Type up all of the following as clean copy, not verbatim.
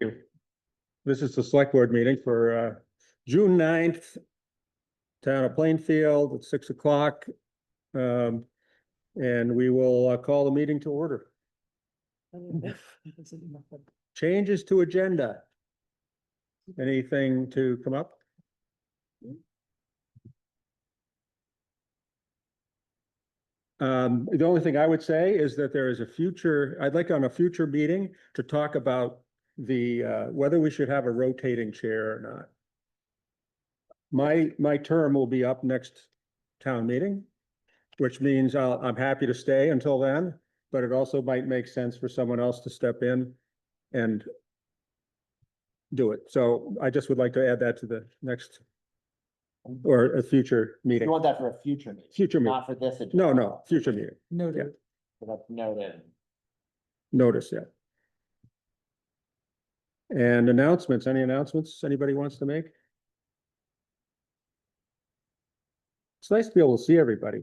This is the select board meeting for June 9th. Town of Plainfield at 6 o'clock. And we will call the meeting to order. Changes to agenda. Anything to come up? The only thing I would say is that there is I'd like on a future meeting to talk about whether we should have a rotating chair or not. My term will be up next town meeting, which means I'm happy to stay until then, but it also might make sense for someone else to step in and do it. So I just would like to add that to the next or a future meeting. You want that for a future meeting? Future meeting. Not for this. No, future meeting. Noted. So that's noted. Notice, yeah. And announcements, any announcements anybody wants to make? It's nice to be able to see everybody.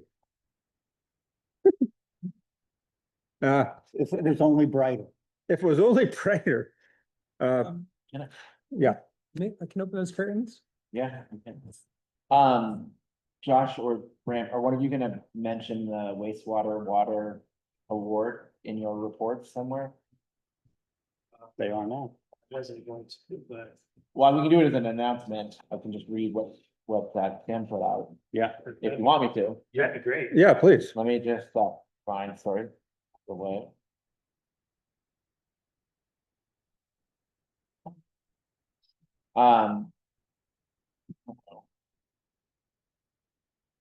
If it was only brighter. If it was only brighter. Yeah, Nick, I can open those curtains. Yeah. Okay. Josh or Brant, are one of you gonna mention the water award in your report somewhere? They are now. Well, we can do it as an announcement. I can just read what that Tim put out, Yeah. if you want me to. Yeah, great. yeah, please. Let me just, find, sorry, the way.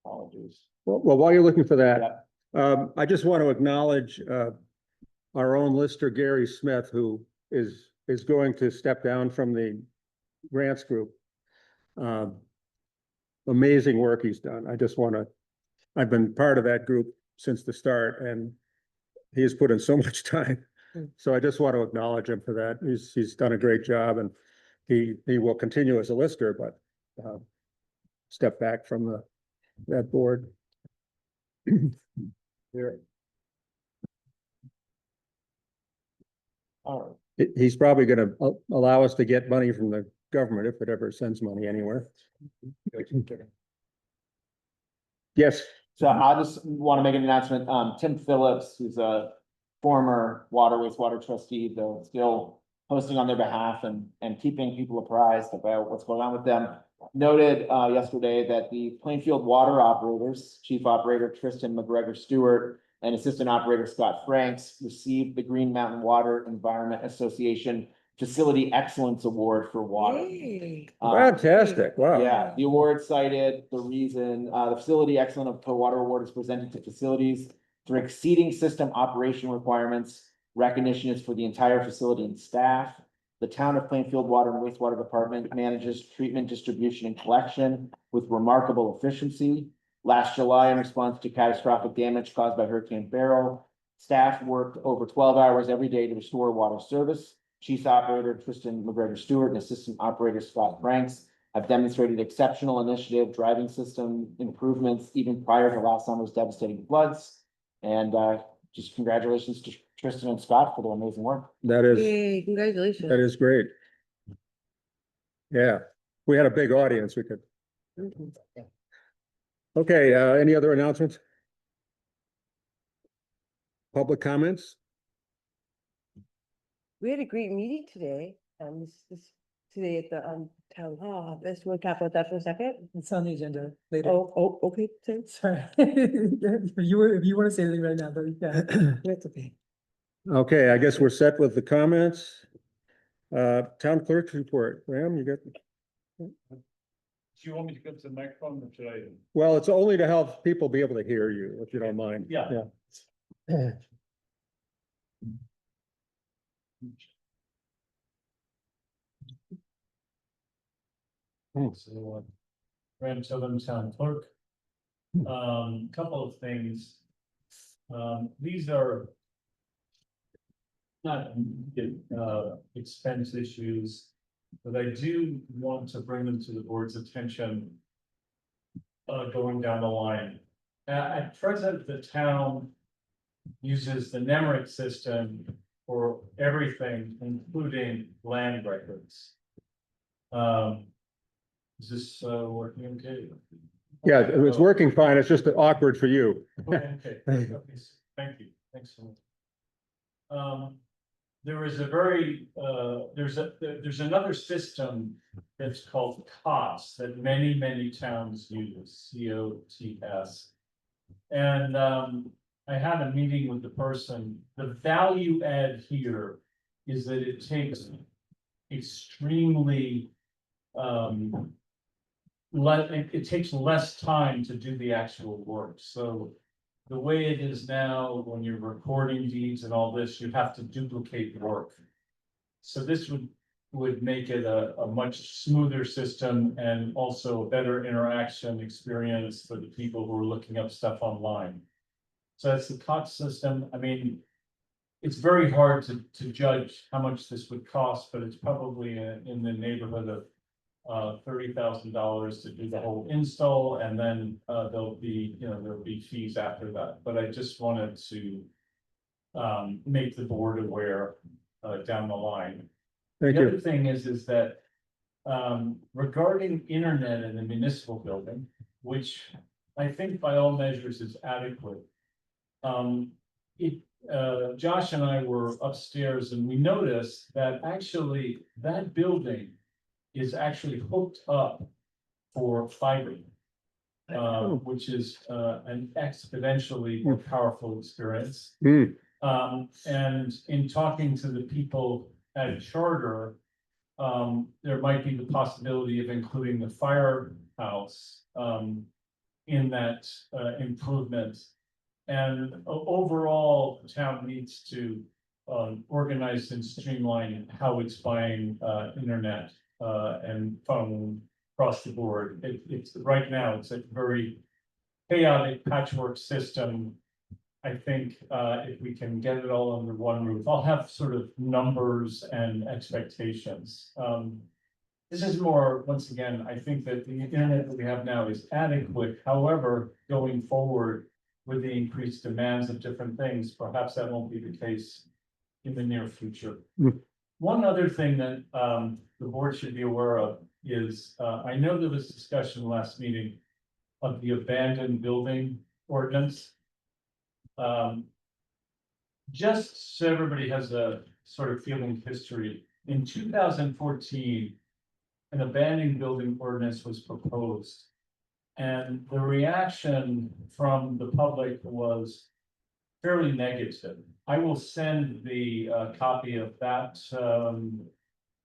Apologies. Well, while you're looking for that, Yeah. I just want to acknowledge our own lister, Gary Smith, who is going to step down from the grants group. Amazing work he's done. I've been part of that group since the start, and he has put in so much time. So I just want to acknowledge him for that. He's done a great job, and he will continue as a lister, but step back from that board. Here. All He's probably gonna allow us to get money from the government if it ever sends money anywhere. Yes, So I just want to make an announcement. Tim Phillips, who's a former wastewater trustee, though still posting on their behalf and keeping people apprised about what's going on with them, noted yesterday that the Plainfield water operators, Chief Operator Tristan McGregor Stewart and Assistant Operator Scott Franks, received the Green Mountain Water Environment Association Facility Excellence Award for water. fantastic, wow. Yeah, the award cited the reason, the Facility Excellence for Water Award is presented to facilities for exceeding system operation requirements. Recognition is for the entire facility and staff. The Town of Plainfield Water and Wastewater Department manages treatment, distribution, and collection with remarkable efficiency. Last July, in response to catastrophic damage caused by Hurricane Beryl, staff worked over 12 hours every day to restore water service. Chief Operator Tristan McGregor Stewart and Assistant Operator Scott Franks have demonstrated exceptional initiative, driving system improvements even prior to last summer's devastating floods. And just congratulations to Tristan and Scott for their amazing work. That is, Yay, congratulations. that is great. Yeah, we had a big audience, we could. Okay, any other announcements? Public comments? We had a great meeting today, today at the town hall. Let's talk about that for a second. It's on the agenda later. Oh, okay, thanks. Sorry. If you want to say anything right now, but you can. That's okay. Okay, I guess we're set with the comments. Town clerk's report, Graham, you got? Do you want me to go to the microphone or should I? Well, it's only to help people be able to hear you, if you don't mind. Yeah. Yeah. So, Graham Tillman, town clerk. Couple of things. These are not expense issues, but I do want to bring them to the board's attention going down the line. At present, the town uses the NEMRIC system for everything, including land records. Is this working okay? Yeah, it's working fine. It's just awkward for you. Okay, thank you, thanks so much. There is a very, there's another system that's called COTS that many towns use, COTS. And I had a meeting with the person. The value add here is that it takes extremely it takes less time to do the actual work. So the way it is now, when you're recording deeds and all this, you have to duplicate work. So this would make it a much smoother system and also a better interaction experience for the people who are looking up stuff online. So that's the COTS system. I mean, it's very hard to judge how much this would cost, but it's probably in the neighborhood of $30,000 to do the whole install, and then there'll be fees after that. But I just wanted to make the board aware down the line. Thank The you. other thing is that regarding internet in the municipal building, which I think by all measures is adequate. Josh and I were upstairs and we noticed that actually that building is actually hooked up for fiber. Which is an exponentially more powerful experience. Hmm. And in talking to the people at Charter, there might be the possibility of including the firehouse in that improvement. And overall, the town needs to organize and streamline how it's buying internet and phone across the board. It's right now, it's a very chaotic patchwork system. I think if we can get it all under one roof, I'll have sort of numbers and expectations. This is more, once again, I think that the internet that we have now is adequate. However, going forward with the increased demands of different things, perhaps that won't be the case in the near future. Mm. One other thing that the board should be aware of is, I know there was discussion last meeting of the abandoned building ordinance. Just so everybody has a sort of feeling history, in 2014, an abandoned building ordinance was proposed. And the reaction from the public was fairly negative. I will send the copy of that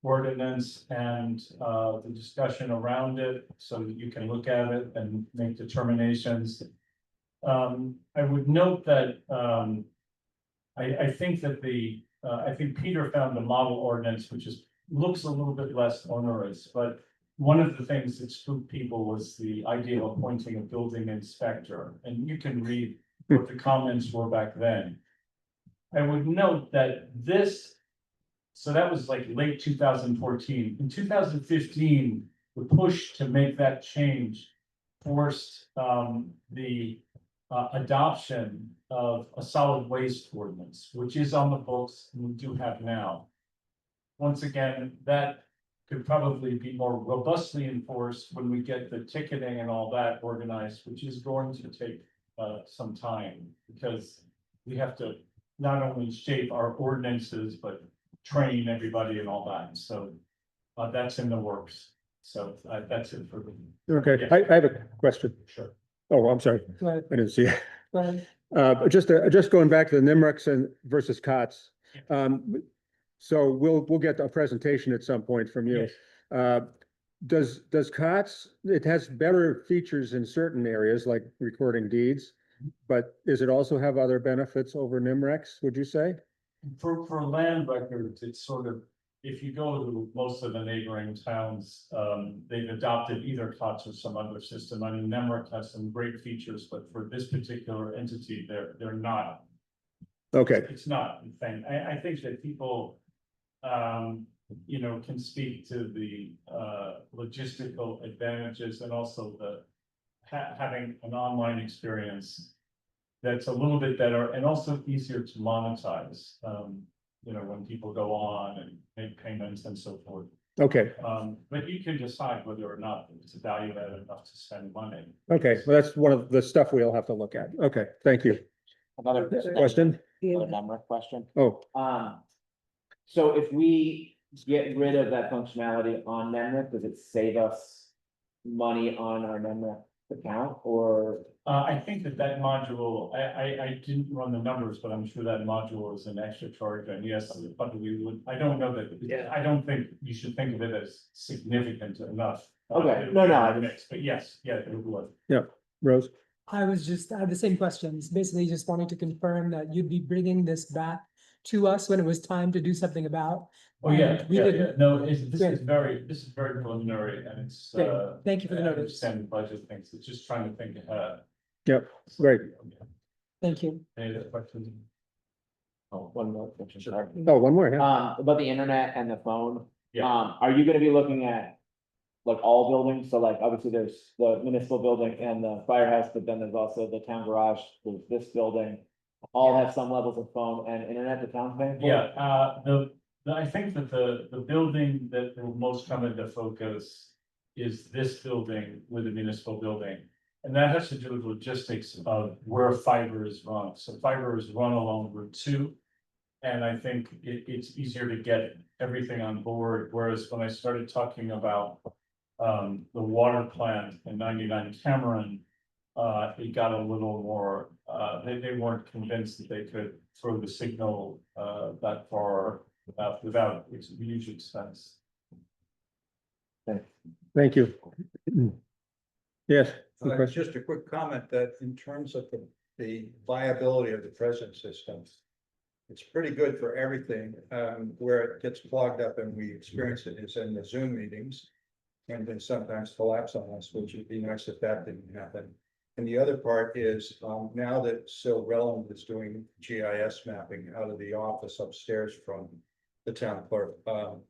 ordinance and the discussion around it so that you can look at it and make determinations. I would note that I think that I think Peter found the model ordinance, which looks a little bit less onerous, but one of the things that spooked people was the idea of appointing a building inspector, and you can read what the comments were back then. I would note that so that was like late 2014. In 2015, the push to make that change forced the adoption of a solid waste ordinance, which is on the books and we do have now. Once again, that could probably be more robustly enforced when we get the ticketing and all that organized, which is going to take some time, because we have to not only shape our ordinances, but train everybody and all that. So that's in the works. So that's it for me. Okay, Yes. I have a question. Sure. Oh, I'm sorry. Go ahead, I didn't see it. go ahead. Just going back to the NIMREX and versus COTS. So we'll get a presentation at some point from you. Yes. Does COTS, it has better features in certain areas like recording deeds, but does it also have other benefits over NIMREX, would you say? For land records, it's sort of, if you go to most of the neighboring towns, they've adopted either COTS or some other system. I mean, NEMRIC has some great features, but for this particular entity, they're not. Okay, It's not the thing. I think that people, can speak to the logistical advantages and also the having an online experience that's a little bit better and also easier to monetize. you know, when people go on and make payments and so forth. Okay, But you can decide whether or not it's value added enough to spend money. okay, well, that's one of the stuff we'll have to look at. Okay, thank you. Another Question? Another number question. Oh, So if we get rid of that functionality on Nemrick, does it save us money on our Nemrick account or? I think that module, I didn't run the numbers, but I'm sure that module is an extra charge, and yes, but we would, I don't know that. Yeah. I don't think you should think of it as significant enough. Okay, It'll no, be no, in I the just- mix, but yes, yeah, it would. Rose? I have the same questions, basically just wanting to confirm that you'd be bringing this back to us when it was time to do something about. Oh, yeah, And we yeah, didn't- yeah, no, this Yeah. is very preliminary and it's, Okay, thank you for the I notice. understand budget things, it's just trying to think ahead. Yep, great. Thank you. Any other questions? Oh, one more question, sorry. Oh, one more, yeah. About the internet and the phone. Yeah. Are you gonna be looking at? Like all buildings, so like obviously there's the municipal building and the firehouse, but then there's also the town garage, there's this building. All have some levels of phone and internet, the town's paying for? Yeah, I think that the building that will most come into focus is this building with the municipal building. And that has to do with logistics of where fiber is run. So fiber is run along Route 2. And I think it's easier to get everything on board, whereas when I started talking about the water plant in 99 Cameron, it got a little more, they weren't convinced that they could throw the signal that far without huge expense. Thank you. Yes, good It's question. just a quick comment that in terms of the viability of the present system. It's pretty good for everything, where it gets clogged up and we experience it is in the Zoom meetings. And then sometimes collapse on us, which would be nice if that didn't happen. And the other part is, now that Sil Relland is doing GIS mapping out of the office upstairs from the town clerk,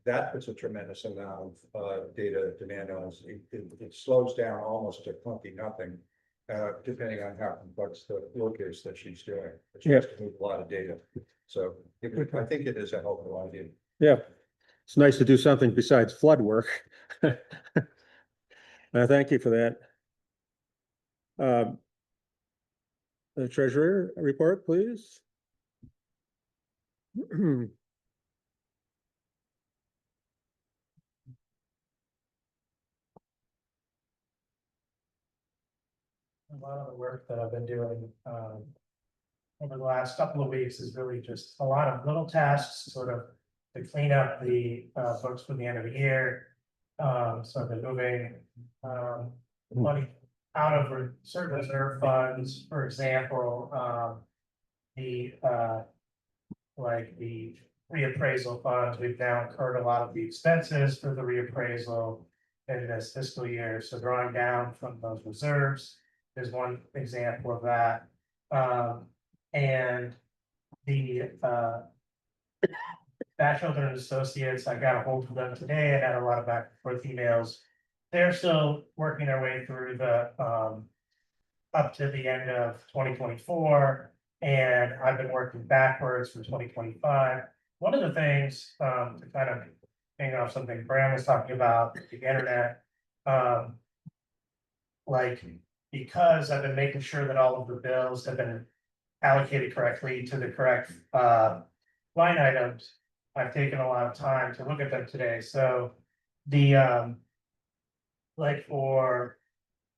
that puts a tremendous amount of data demand on us. It slows down almost to clunky nothing, depending on how complex the work is that she's doing. But she has to move a lot of data. So I think it is a helpful idea. Yeah, it's nice to do something besides flood work. Thank you for that. The treasurer report, please. A lot of the work that I've been doing, over the last couple of weeks is really just a lot of little tasks, sort of to clean up the, books for the end of the year. So I've been moving, money out of certain reserve funds, for example, like the reappraisal funds, we've now incurred a lot of the expenses for the reappraisal in this fiscal year, so drawing down from those reserves is one example of that. And the Batchelder and Associates, I got a hold of them today and had a lot of back and forth emails. They're still working their way through the up to the end of 2024, and I've been working backwards for 2025. One of the things to kind of hang off something Bram was talking about, the internet, like, because I've been making sure that all of the bills have been allocated correctly to the correct line items, I've taken a lot of time to look at them today. So the like for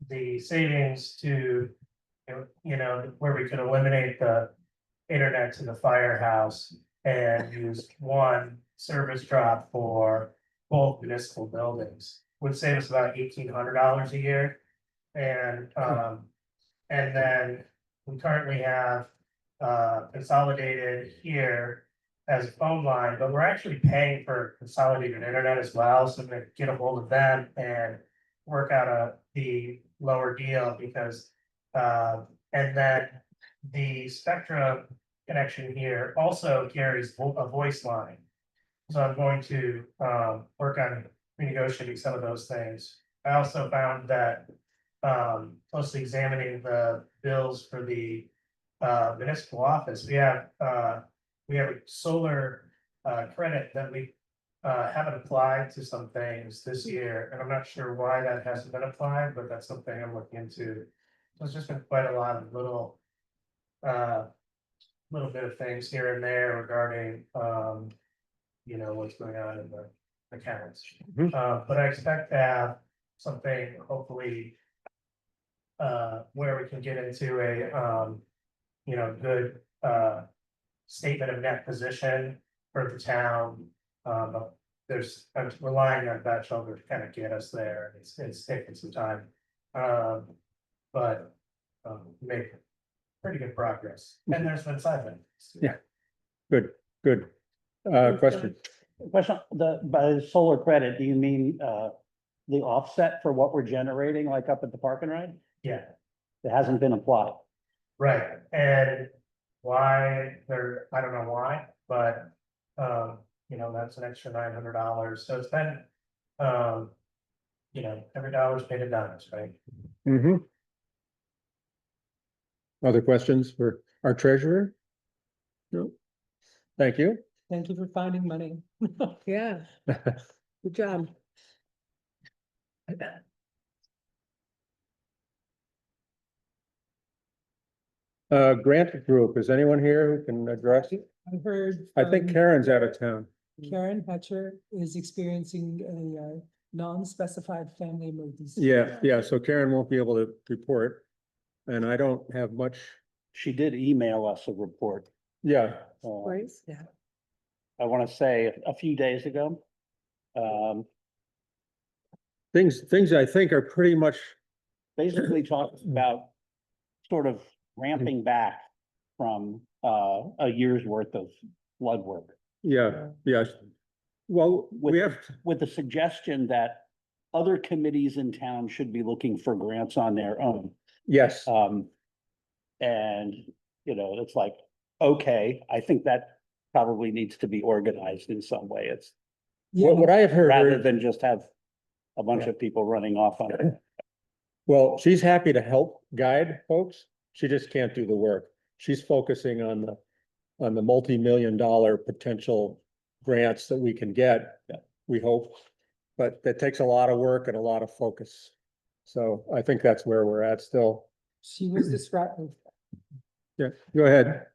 the savings to, you know, where we could eliminate the internet to the firehouse and use one service drop for both municipal buildings would save us about $1,800 a year. And then we currently have consolidated here as a phone line, but we're actually paying for consolidated internet as well. So I'm gonna get a hold of them and work out the lower deal because and then the Spectrum connection here also carries a voice line. So I'm going to work on renegotiating some of those things. I also found that closely examining the bills for the municipal office, we have a solar credit that we haven't applied to some things this year, and I'm not sure why that hasn't been applied, but that's something I'm looking into. There's just been quite a lot of little bit of things here and there regarding, you know, what's going on in the accounts. Mhm. But I expect to have something hopefully where we can get into a, you know, good, statement of net position for the town. But I'm relying on Batchelder to kind of get us there. It's taking some time. But make pretty good progress, and there's been excitement. Yeah. Good, good. Question. Question, by the solar credit, do you mean, the offset for what we're generating, like up at the park and ride? Yeah, It hasn't been applied. right, and why I don't know why, but, you know, that's an extra $900, so it's been, you know, every dollar's paid in dimes, right? Mm-hmm. Other questions for our treasurer? No? Thank you. Thank you for finding money. Yeah, good job. Grant group, is anyone here who can address it? I heard. I think from Karen's out of town. Karen Hatcher is experiencing a non-specified family emergency. Yeah, so Karen won't be able to report. And I don't have much, She did email us a report, yeah, Right, yeah. I want to say a few days ago. things I think are pretty much, Basically talking about sort of ramping back from, a year's worth of blood work. yeah. Well, we have, With the suggestion that other committees in town should be looking for grants on their own. yes, And, you know, it's like, okay, I think that probably needs to be organized in some way. It's what I have rather heard, than just have a bunch of people running off on it. well, she's happy to help guide folks. She just can't do the work. She's focusing on the multi-million-dollar potential grants that we can get, we hope. But that takes a lot of work and a lot of focus. So I think that's where we're at still. She was described. Yeah, go ahead.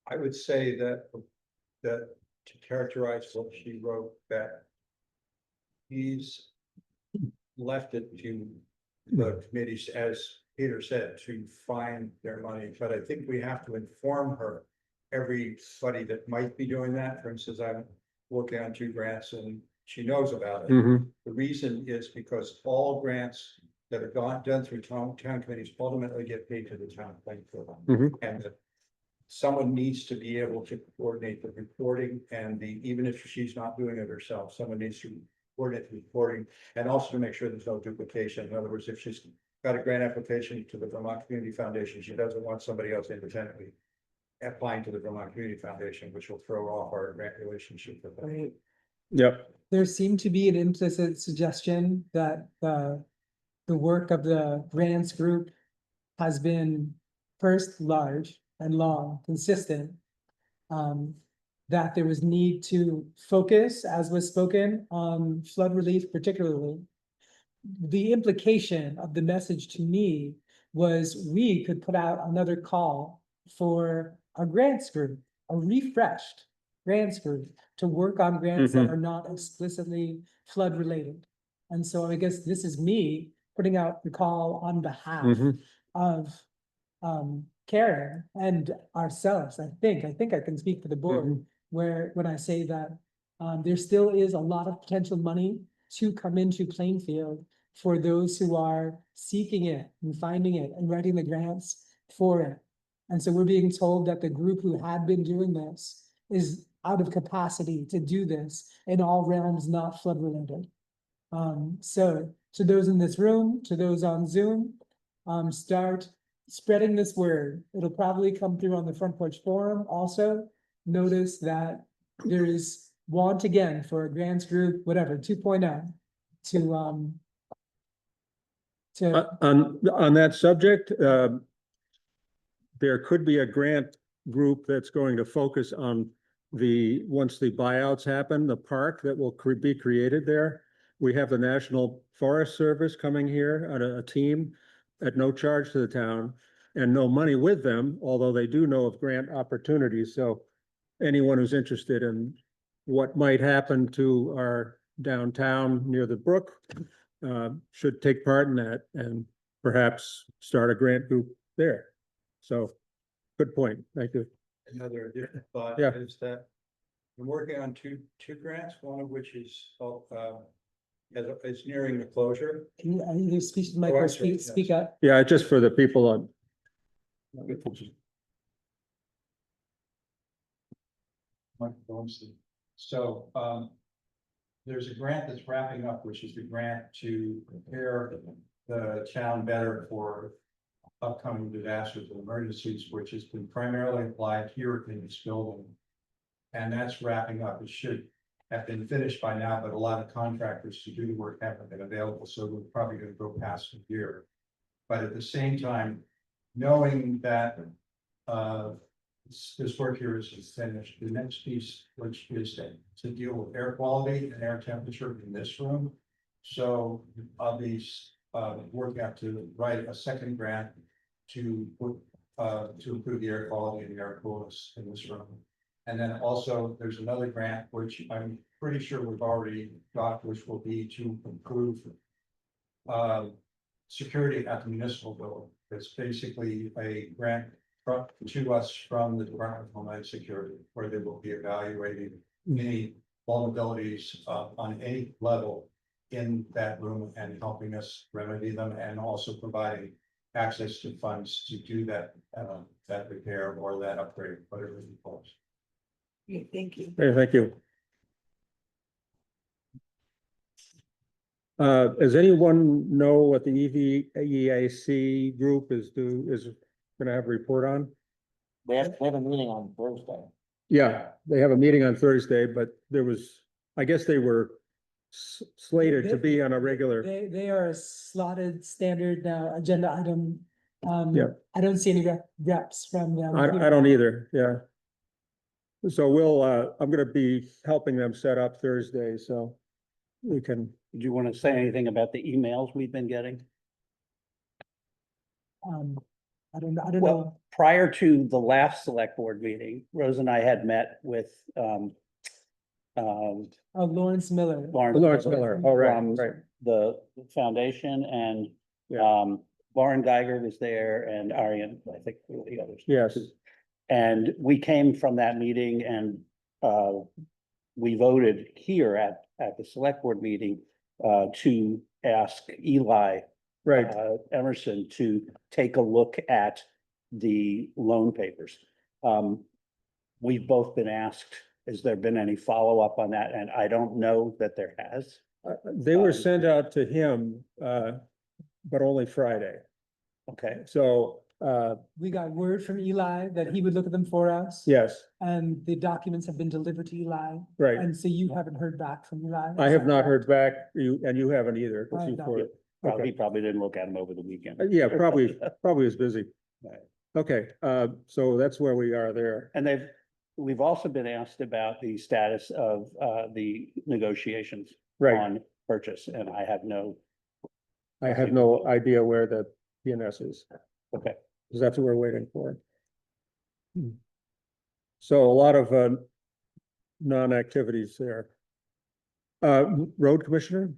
I would say that to characterize what she wrote, that he's left it to the committees, as Peter said, to find their money, but I think we have to inform her. Everybody that might be doing that, for instance, I'm working on 2 grants and she knows about it. Mhm. The reason is because all grants that are done through town committees ultimately get paid to the town planning for them. Mhm. And that someone needs to be able to coordinate the reporting and even if she's not doing it herself, someone needs to coordinate the reporting and also to make sure there's no duplication. In other words, if she's got a grant application to the Vermont Community Foundation, she doesn't want somebody else independently applying to the Vermont Community Foundation, which will throw off our grant relationship with them. Right. Yep, There seemed to be an implicit suggestion that the work of the grants group has been first large and long, consistent. That there was need to focus, as was spoken, on flood relief particularly. The implication of the message to me was we could put out another call for a grants group, a refreshed grants group to work on grants that Mhm. are not explicitly flood related. And so I guess this is me putting out the call on behalf Mhm. of Karen and ourselves. I think I can speak for the board, where when I say that there still is a lot of potential money to come into Plainfield for those who are seeking it and finding it and writing the grants for it. And so we're being told that the group who had been doing this is out of capacity to do this in all realms not flood related. So to those in this room, to those on Zoom, start spreading this word. It'll probably come through on the Front Porch Forum also. Notice that there is want again for a grants group, whatever, 2.0 to On that subject, there could be a grant group that's going to focus on once the buyouts happen, the park that will be created there. We have the National Forest Service coming here on a team at no charge to the town and no money with them, although they do know of grant opportunities. So anyone who's interested in what might happen to our downtown near the brook should take part in that and perhaps start a grant group there. So, good point. Thank you. Another additional thought Yeah. is that I'm working on two grants, one of which is, is nearing the closure. Can you speak to the Oh, microphone, I'm sorry, speak yes. up? Yeah, just for the people on. So, there's a grant that's wrapping up, which is the grant to prepare the town better for upcoming disasters and emergencies, which has been primarily applied here in this building. And that's wrapping up. It should have been finished by now, but a lot of contractors to do the work haven't been available, so we're probably gonna go past a year. But at the same time, knowing that this work here is finished, the next piece, which is to deal with air quality and air temperature in this room. So I'll be working out to write a second grant to improve the air quality and the air coolness in this room. And then also there's another grant, which I'm pretty sure we've already got, which will be to improve security at the municipal building. It's basically a grant to us from the Department of Homeland Security, where they will be evaluating any vulnerabilities on any level in that room and helping us remedy them, and also providing access to funds to do that repair or that upgrade, whatever it calls. Okay, thank you. Hey, thank you. Does anyone know what the EVEAC group is gonna have a report on? They have a meeting on Thursday. Yeah, they have a meeting on Thursday, but I guess they were slated to be on a regular. They are a slotted standard agenda item. Yeah. I don't see any reps from them. I don't either, yeah. So I'm gonna be helping them set up Thursday, so we can, Do you want to say anything about the emails we've been getting? I don't know. Well, prior to the last select board meeting, Rose and I had met with Oh, Lawrence Miller. Lawrence Miller, all right, from right. the foundation, and Yeah. Lauren Geiger was there, and Arian, I think, were the others. Yes, And we came from that meeting, and we voted here at the select board meeting to ask Eli right. Emerson to take a look at the loan papers. We've both been asked, has there been any follow-up on that? And I don't know that there has. They were sent out to him, but only Friday. Okay, So, We got word from Eli that he would look at them for us. yes, And the documents have been delivered to Eli. right. And so you haven't heard back from Eli? I have not heard back, and you haven't either. I have not. probably, he Okay. probably didn't look at them over the weekend. Yeah, probably is busy. Right. Okay, so that's where we are there. And we've also been asked about the status of the negotiations Right, on purchase, and I have no, I have no idea where the PNS is, okay. because that's what we're waiting for. So a lot of non-activities there. Road commissioner?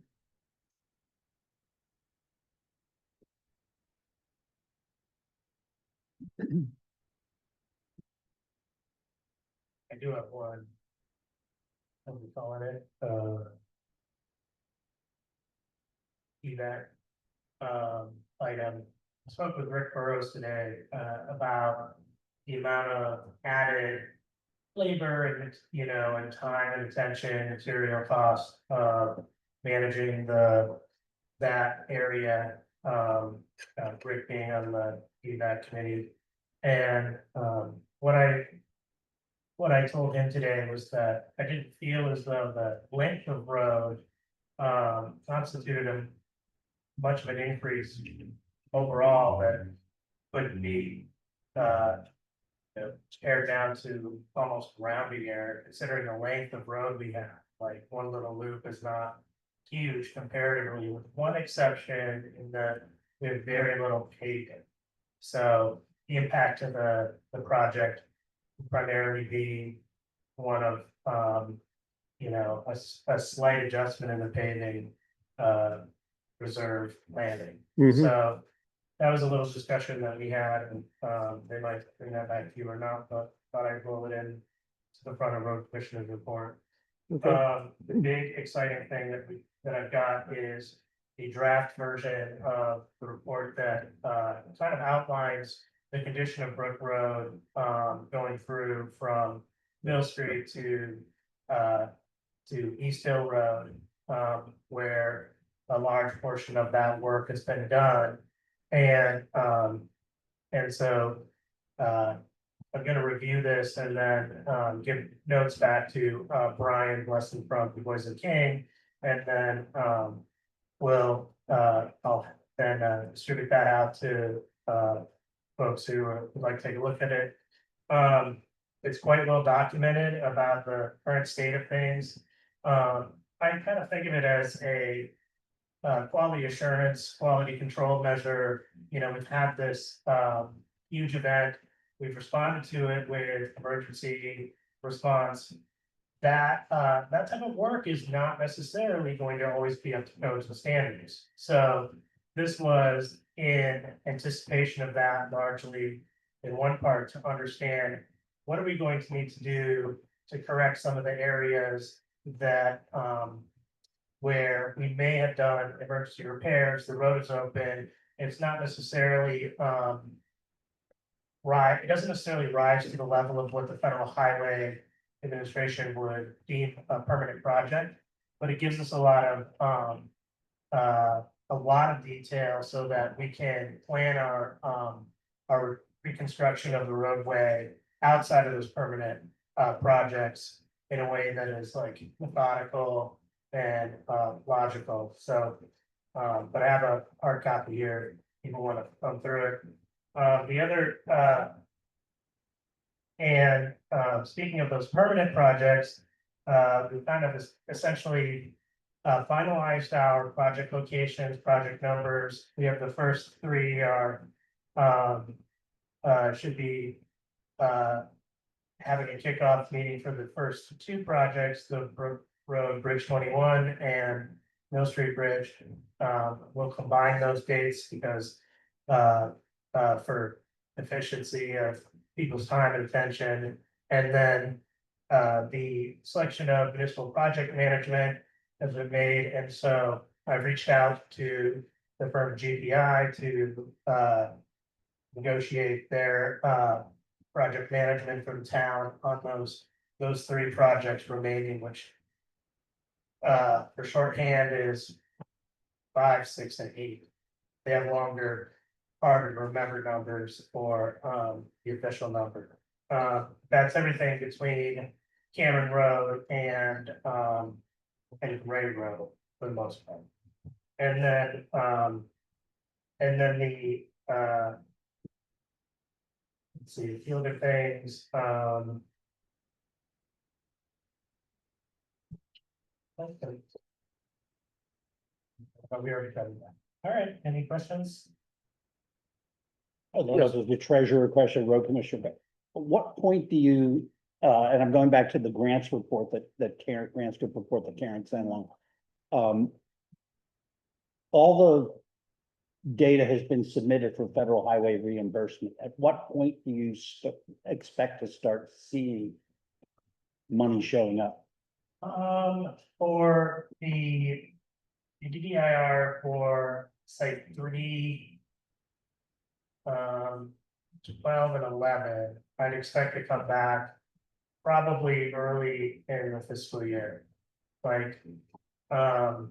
I do have one. What we calling it, EVAC, item. I spoke with Rick Burrows today, about the amount of added labor and, and time and attention, material cost of managing that area, Rick being on the EVAC committee. And, what I told him today was that I didn't feel as though the length of road constituted much of an increase overall that would be Pared down to almost rounding error, considering the length of road we have, like one little loop is not huge comparatively, with one exception in that we have very little paving. So the impact of the project primarily being one of, a slight adjustment in the paving, reserve landing. Mhm. So that was a little discussion that we had, and they might bring that back to you or not, but thought I'd roll it in to the front of road commissioner's report. The big exciting thing that I've got is a draft version of the report that kind of outlines the condition of Brook Road, going through from Mill Street to East Hill Road, where a large portion of that work has been done. And so I'm gonna review this and then give notes back to Brian Weston from Du Bois and King. And then I'll then distribute that out to folks who would like to take a look at it. It's quite well documented about the current state of things. I kind of think of it as a quality assurance, quality control measure. We've had this huge event. We've responded to it with emergency response. That type of work is not necessarily going to always be up to codes and standards. So this was in anticipation of that, largely in one part, to understand what are we going to need to do to correct some of the areas that where we may have done emergency repairs, the road is open, it's not necessarily it doesn't necessarily rise to the level of what the Federal Highway Administration would deem a permanent project, but it gives us a lot of detail so that we can plan our reconstruction of the roadway outside of those permanent projects in a way that is like methodical and logical. So, but I have a hard copy here. People want to come through it. The other speaking of those permanent projects, we kind of essentially finalized our project locations, project numbers. We have the first three are should be having a kickoff meeting for the first two projects, the Brook Road Bridge 21 and Mill Street Bridge. We'll combine those dates because for efficiency of people's time and attention. And then the selection of municipal project management has been made. And so I've reached out to the firm GPI to negotiate their project management for the town on those three projects remaining, which for shorthand is 5, 6, and 8. They have longer, harder to remember numbers for the official number. That's everything between Cameron Road and Gray Road for the most part. And then the let's see, a few other things. But we already covered that. All right, any questions? This is the treasurer question, road commissioner, but at what point do you, and I'm going back to the grants report grants report that Karen sent along. All the data has been submitted for federal highway reimbursement. At what point do you expect to start seeing money showing up? For the DDIR for site 3, 12 and 11, I'd expect to come back probably early in the fiscal year. Like, I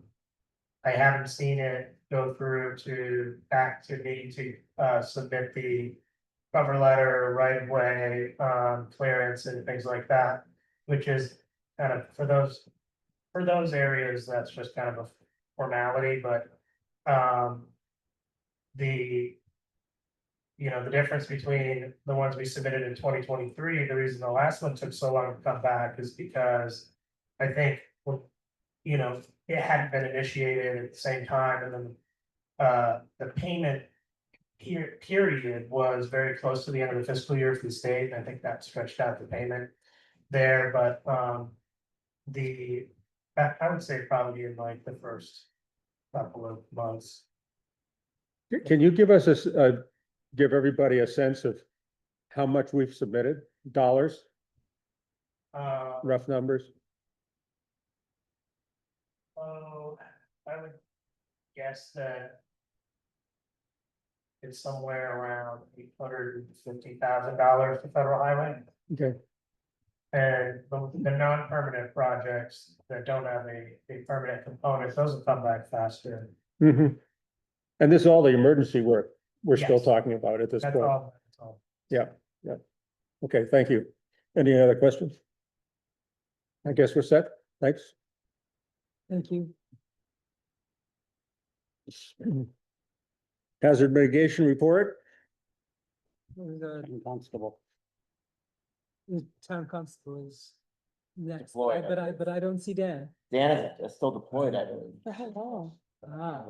haven't seen it go through back to me to submit the cover letter, right of way, clearance and things like that, which is kind of for those areas, that's just kind of a formality, but the difference between the ones we submitted in 2023, the reason the last one took so long to come back is because I think, well, it hadn't been initiated at the same time, and then the payment period was very close to the end of the fiscal year for the state, and I think that stretched out the payment there, but I would say probably in like the first couple of months. Can you give us give everybody a sense of how much we've submitted, dollars, rough numbers? Oh, I would guess that it's somewhere around $850,000 to federal highway. Okay, And the non-permanent projects that don't have a permanent component, those will come back faster. mm-hmm. And this is all the emergency work we're still Yes. talking about at this That's point. all. That's all. Yeah, yeah. Okay, thank you. Any other questions? I guess we're set. Thanks. Thank you. Hazard mitigation report. The Constable. the town constable is next, Deployed, I but I don't see Dan. Dan is still deployed, I believe. For how long? Ah,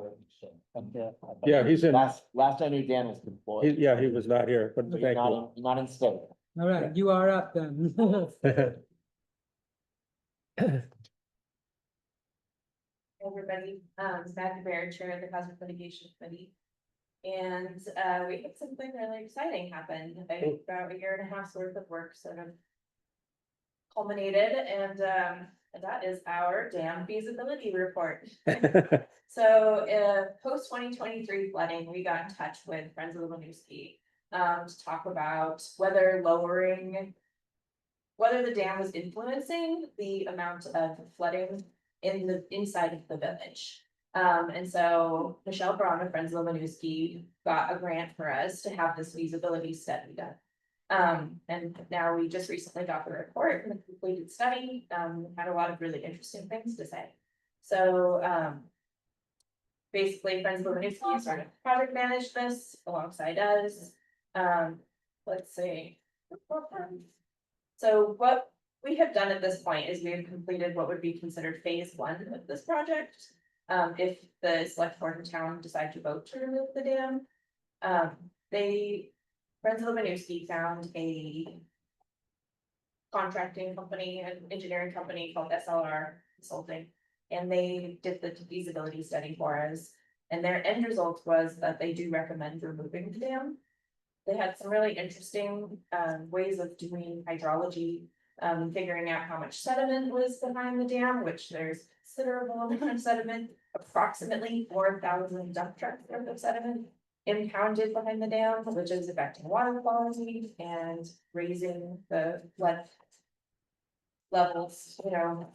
Yeah, he's in, Last I knew, Dan was deployed. yeah, he was not here, but So you're thank you. not in state. all right, you are up then. Everybody, Maggie Bear, Chair of the Hazard Mitigation Committee. And we had something really exciting happen, about a year and a half's worth of work sort of culminated, and that is our dam feasibility report. So, post 2023 flooding, we got in touch with Friends of the Winooski to talk about whether the dam was influencing the amount of flooding in the inside of the village. And so Michelle Braun of Friends of the Winooski got a grant for us to have this feasibility study done. And now we just recently got the report and the completed study, had a lot of really interesting things to say. So, basically, Friends of the Winooski started to project manage this alongside us. Let's see. So what we have done at this point is we have completed what would be considered phase 1 of this project. If the select board in town decide to vote to remove the dam, Friends of the Winooski found a contracting company, an engineering company called SLR Consulting, and they did the feasibility study for us. And their end result was that they do recommend removing the dam. They had some really interesting ways of doing hydrology, figuring out how much sediment was behind the dam, which there's considerable amount of sediment, approximately 4,000 dump trucks worth of sediment impounded behind the dam, which is affecting water quality and raising the flood levels,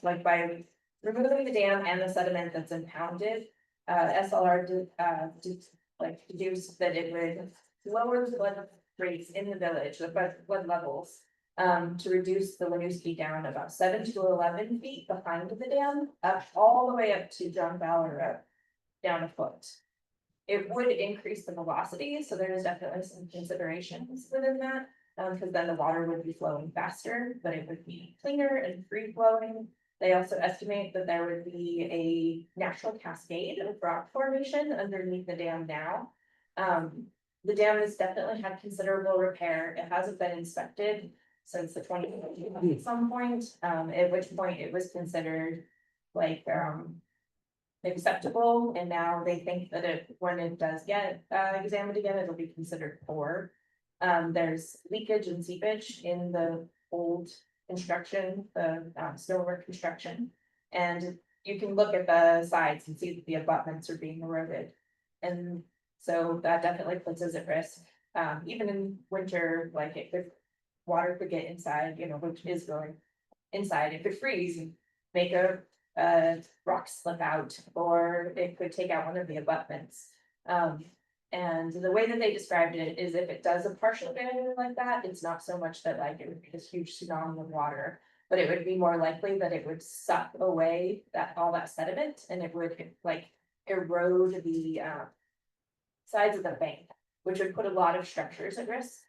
like by removing the dam and the sediment that's impounded. SLR deduced that it would lower the flood rates in the village, the flood levels, to reduce the Winooski down about 7 to 11 feet behind the dam, up all the way up to John Fowler Road, down a foot. It would increase the velocity, so there's definitely some considerations within that, because then the water would be flowing faster, but it would be cleaner and free flowing. They also estimate that there would be a natural cascade of rock formation underneath the dam now. The dam has definitely had considerable repair. It hasn't been inspected since the 2020 at some point, at which point it was considered like acceptable, and now they think that when it does get examined again, it'll be considered poor. There's leakage and seepage in the old construction, the stonework construction, and you can look at the sides and see that the abutments are being eroded, and so that definitely puts us at risk. Even in winter, like if water could get inside, which is going inside, it could freeze and make a rock slip out, or it could take out one of the abutments. And the way that they described it is if it does a partial failure like that, it's not so much that like it would be this huge tsunami of water, but it would be more likely that it would suck away all that sediment, and it would like erode the sides of the bank, which would put a lot of structures at risk.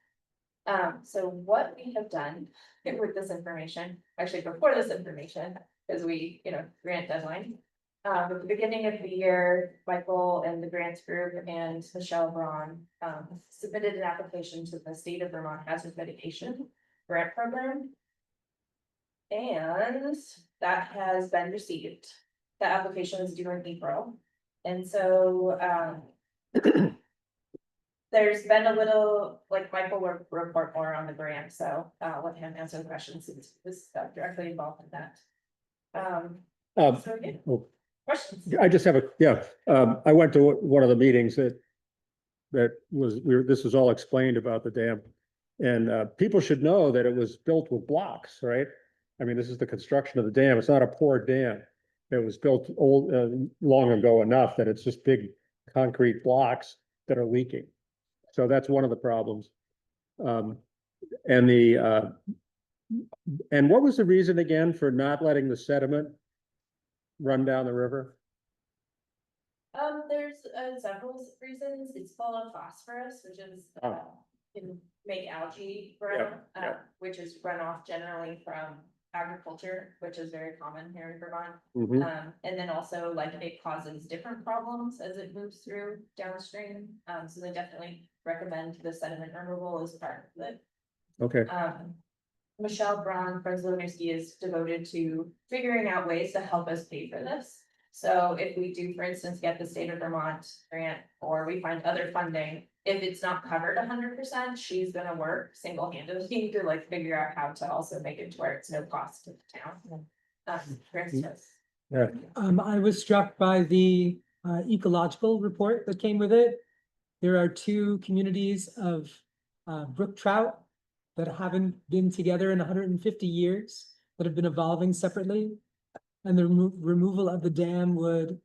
So what we have done with this information, actually before this information, because we, grant deadline. At the beginning of the year, Michael and the grants group and Michelle Braun submitted an application to the State of Vermont Hazard Mitigation Grant Program. And that has been received. The application is due in April. And so, there's been a little, like Michael will report more on the grant, so I'll let him answer the questions, since this is directly involved in that. So, yeah, oh, questions? I just have I went to one of the meetings that this was all explained about the dam. And people should know that it was built with blocks, right? I mean, this is the construction of the dam. It's not a poor dam. It was built long ago enough that it's just big concrete blocks that are leaking. So that's one of the problems. And what was the reason again for not letting the sediment run down the river? There's several reasons. It's full of phosphorus, which is can make algae grow, which is runoff generally from agriculture, which is very common here in Vermont. Mhm. And then also like it causes different problems as it moves through downstream. So they definitely recommend the sediment removal as part of it. Okay, Michelle Braun, Friends of Winooski, is devoted to figuring out ways to help us pay for this. So if we do, for instance, get the state of Vermont grant, or we find other funding, if it's not covered 100%, she's gonna work single-handedly to like figure out how to also make it to where it's no cost to the town. For instance. yeah, I was struck by the ecological report that came with it. There are two communities of brook trout that haven't been together in 150 years, that have been evolving separately. And the removal of the dam would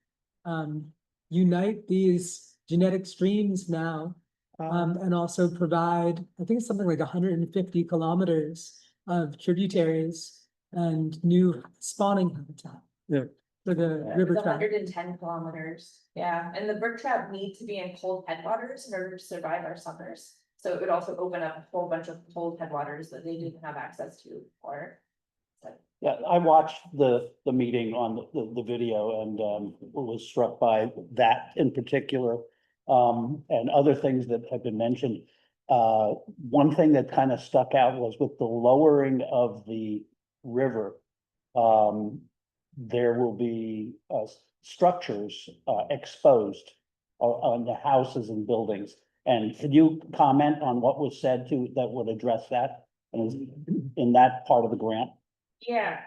unite these genetic streams now. And also provide, I think it's something like 150 kilometers of tributaries and new spawning habitat. Yeah. For the river It's trout. 110 kilometers, yeah, and the brook trout need to be in cold headwaters in order to survive our summers. So it would also open up a whole bunch of cold headwaters that they didn't have access to before. Yeah, I watched the meeting on the video and was struck by that in particular. And other things that have been mentioned. One thing that kind of stuck out was with the lowering of the river. There will be structures exposed on the houses and buildings. And could you comment on what was said that would address that in that part of the grant? Yeah,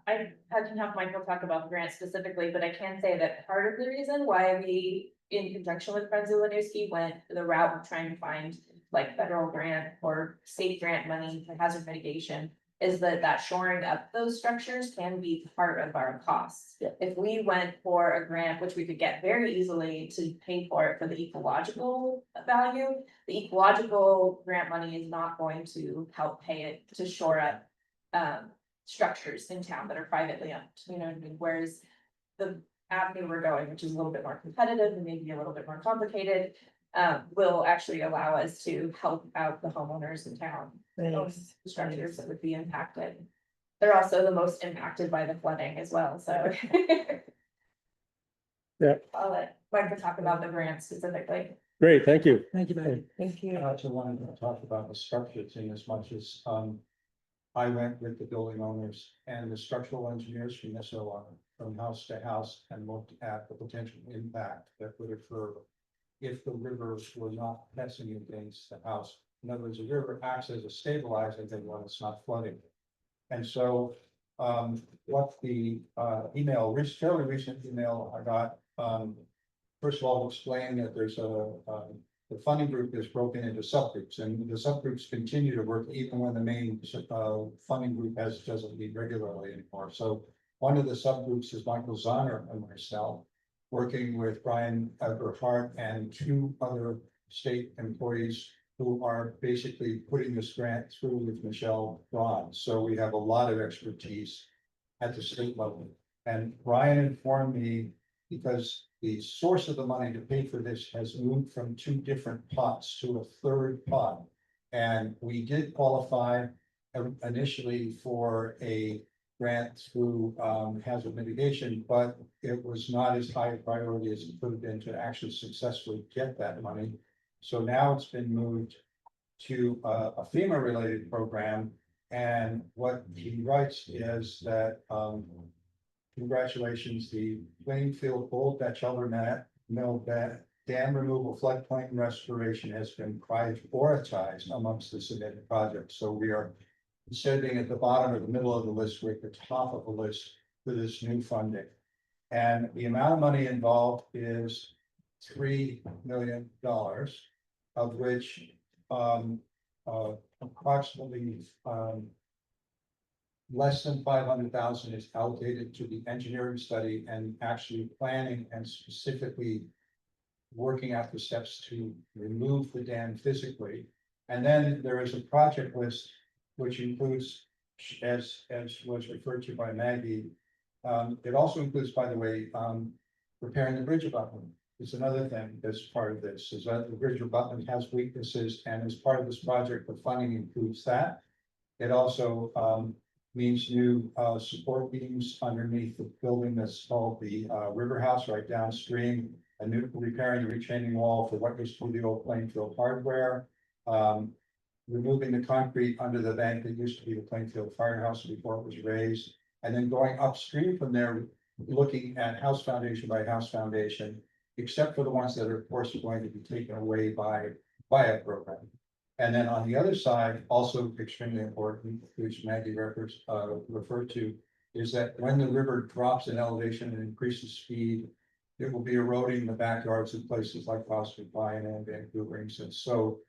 I can have Michael talk about the grant specifically, but I can say that part of the reason why we, in conjunction with Friends of Winooski, went the route of trying to find like federal grant or state grant money for hazard mitigation is that shoring up those structures can be part of our costs. Yeah. If we went for a grant, which we could get very easily to pay for it for the ecological value, the ecological grant money is not going to help pay it to shore up structures in town that are privately owned, you know what I mean? Whereas the avenue we're going, which is a little bit more competitive and maybe a little bit more complicated, will actually allow us to help out the homeowners in town. Those structures that would be impacted. They're also the most impacted by the flooding as well, so. Yeah. I'll let Michael talk about the grant specifically. great, thank you. Thank you, Maggie. Thank you. I also wanted to talk about the structures in as much as, I went with the building owners and the structural engineers from SOR, from house to house, and looked at the potential impact that would occur if the river were not pressing against the house. In other words, the river acts as a stabilizer then when it's not flooding. And so, what the fairly recent email I got, first of all, explained that there's the funding group is broken into subgroups, and the subgroups continue to work even when the main funding group doesn't meet regularly anymore. So one of the subgroups is Michael Zahner and myself, working with Brian Everhart and two other state employees who are basically putting this grant through with Michelle Braun. So we have a lot of expertise at the state level. And Brian informed me because the source of the money to pay for this has moved from two different pots to a third pot. And we did qualify initially for a grant through hazard mitigation, but it was not as high a priority as it could have been to actually successfully get that money. So now it's been moved to a FEMA related program. And what he writes is that congratulations, the Plainfield Old Batchelder Mill dam removal floodplain restoration has been prioritized amongst the submitted projects. So we are, instead of being at the bottom or the middle of the list, we're at the top of the list for this new funding. And the amount of money involved is $3 million, of which approximately less than 500,000 is allocated to the engineering study and actually planning and specifically working out the steps to remove the dam physically. And then there is a project list which includes, as was referred to by Maggie, it also includes, by the way, repairing the bridge abutment. It's another thing that's part of this, is that the bridge abutment has weaknesses, and as part of this project, the funding includes that. It also means new support beams underneath the building that's called the River House right downstream, a new repairing the retaining wall for what used to be the old Plainfield Hardware, removing the concrete under the bank that used to be the Plainfield Firehouse before it was raised, and then going upstream from there, looking at house foundation by house foundation, except for the ones that are, of course, going to be taken away by a program. And then on the other side, also extremely important, which Maggie referred to, is that when the river drops in elevation and increases speed, it will be eroding the backyards of places like Foster Pine and Vancouver. And so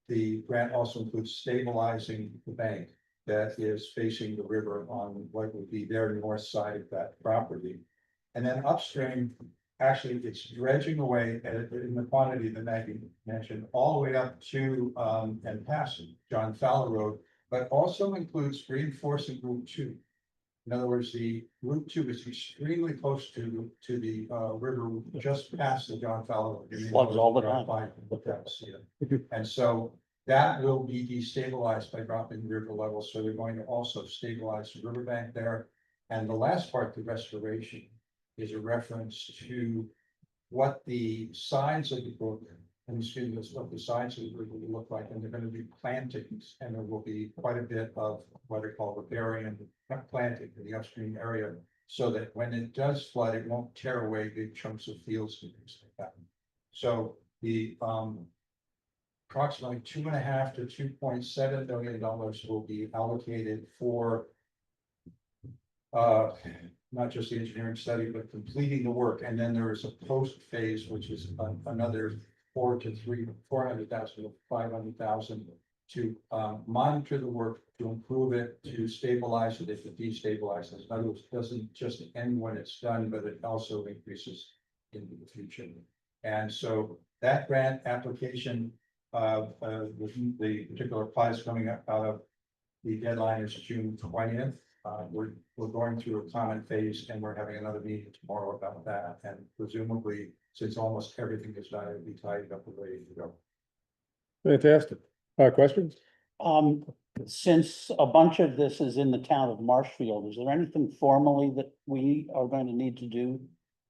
the grant also includes stabilizing the bank that is facing the river on what would be their north side of that property. And then upstream, actually, it's dredging away in the quantity that Maggie mentioned, all the way up to and past John Fowler Road, but also includes reinforcing Route 2. In other words, the Route 2 is extremely close to the river, just past the John Fowler Road. Floods all the time. And so that will be destabilized by dropping river levels. So they're going to also stabilize the riverbank there. And the last part, the restoration, is a reference to what the sides of the brook, and excuse me, what the sides of the brook will look like, and they're going to be plantings, and there will be quite a bit of what are called riparian planting in the upstream area, so that when it does flood, it won't tear away big chunks of fields and things like that. So the approximately $2.5 to $2.7 billion will be allocated for not just the engineering study, but completing the work. And then there is a post phase, which is another 400,000 to 500,000 to monitor the work, to improve it, to stabilize it if it destabilizes. In other words, it doesn't just end when it's done, but it also increases into the future. And so that grant application, the particular prize coming out of the deadline is June 20th. We're going through a comment phase, and we're having another meeting tomorrow about that. And presumably, since almost everything is done, it'll be tied up and ready to go. Fantastic. Questions? Since a bunch of this is in the town of Marshfield, is there anything formally that we are going to need to do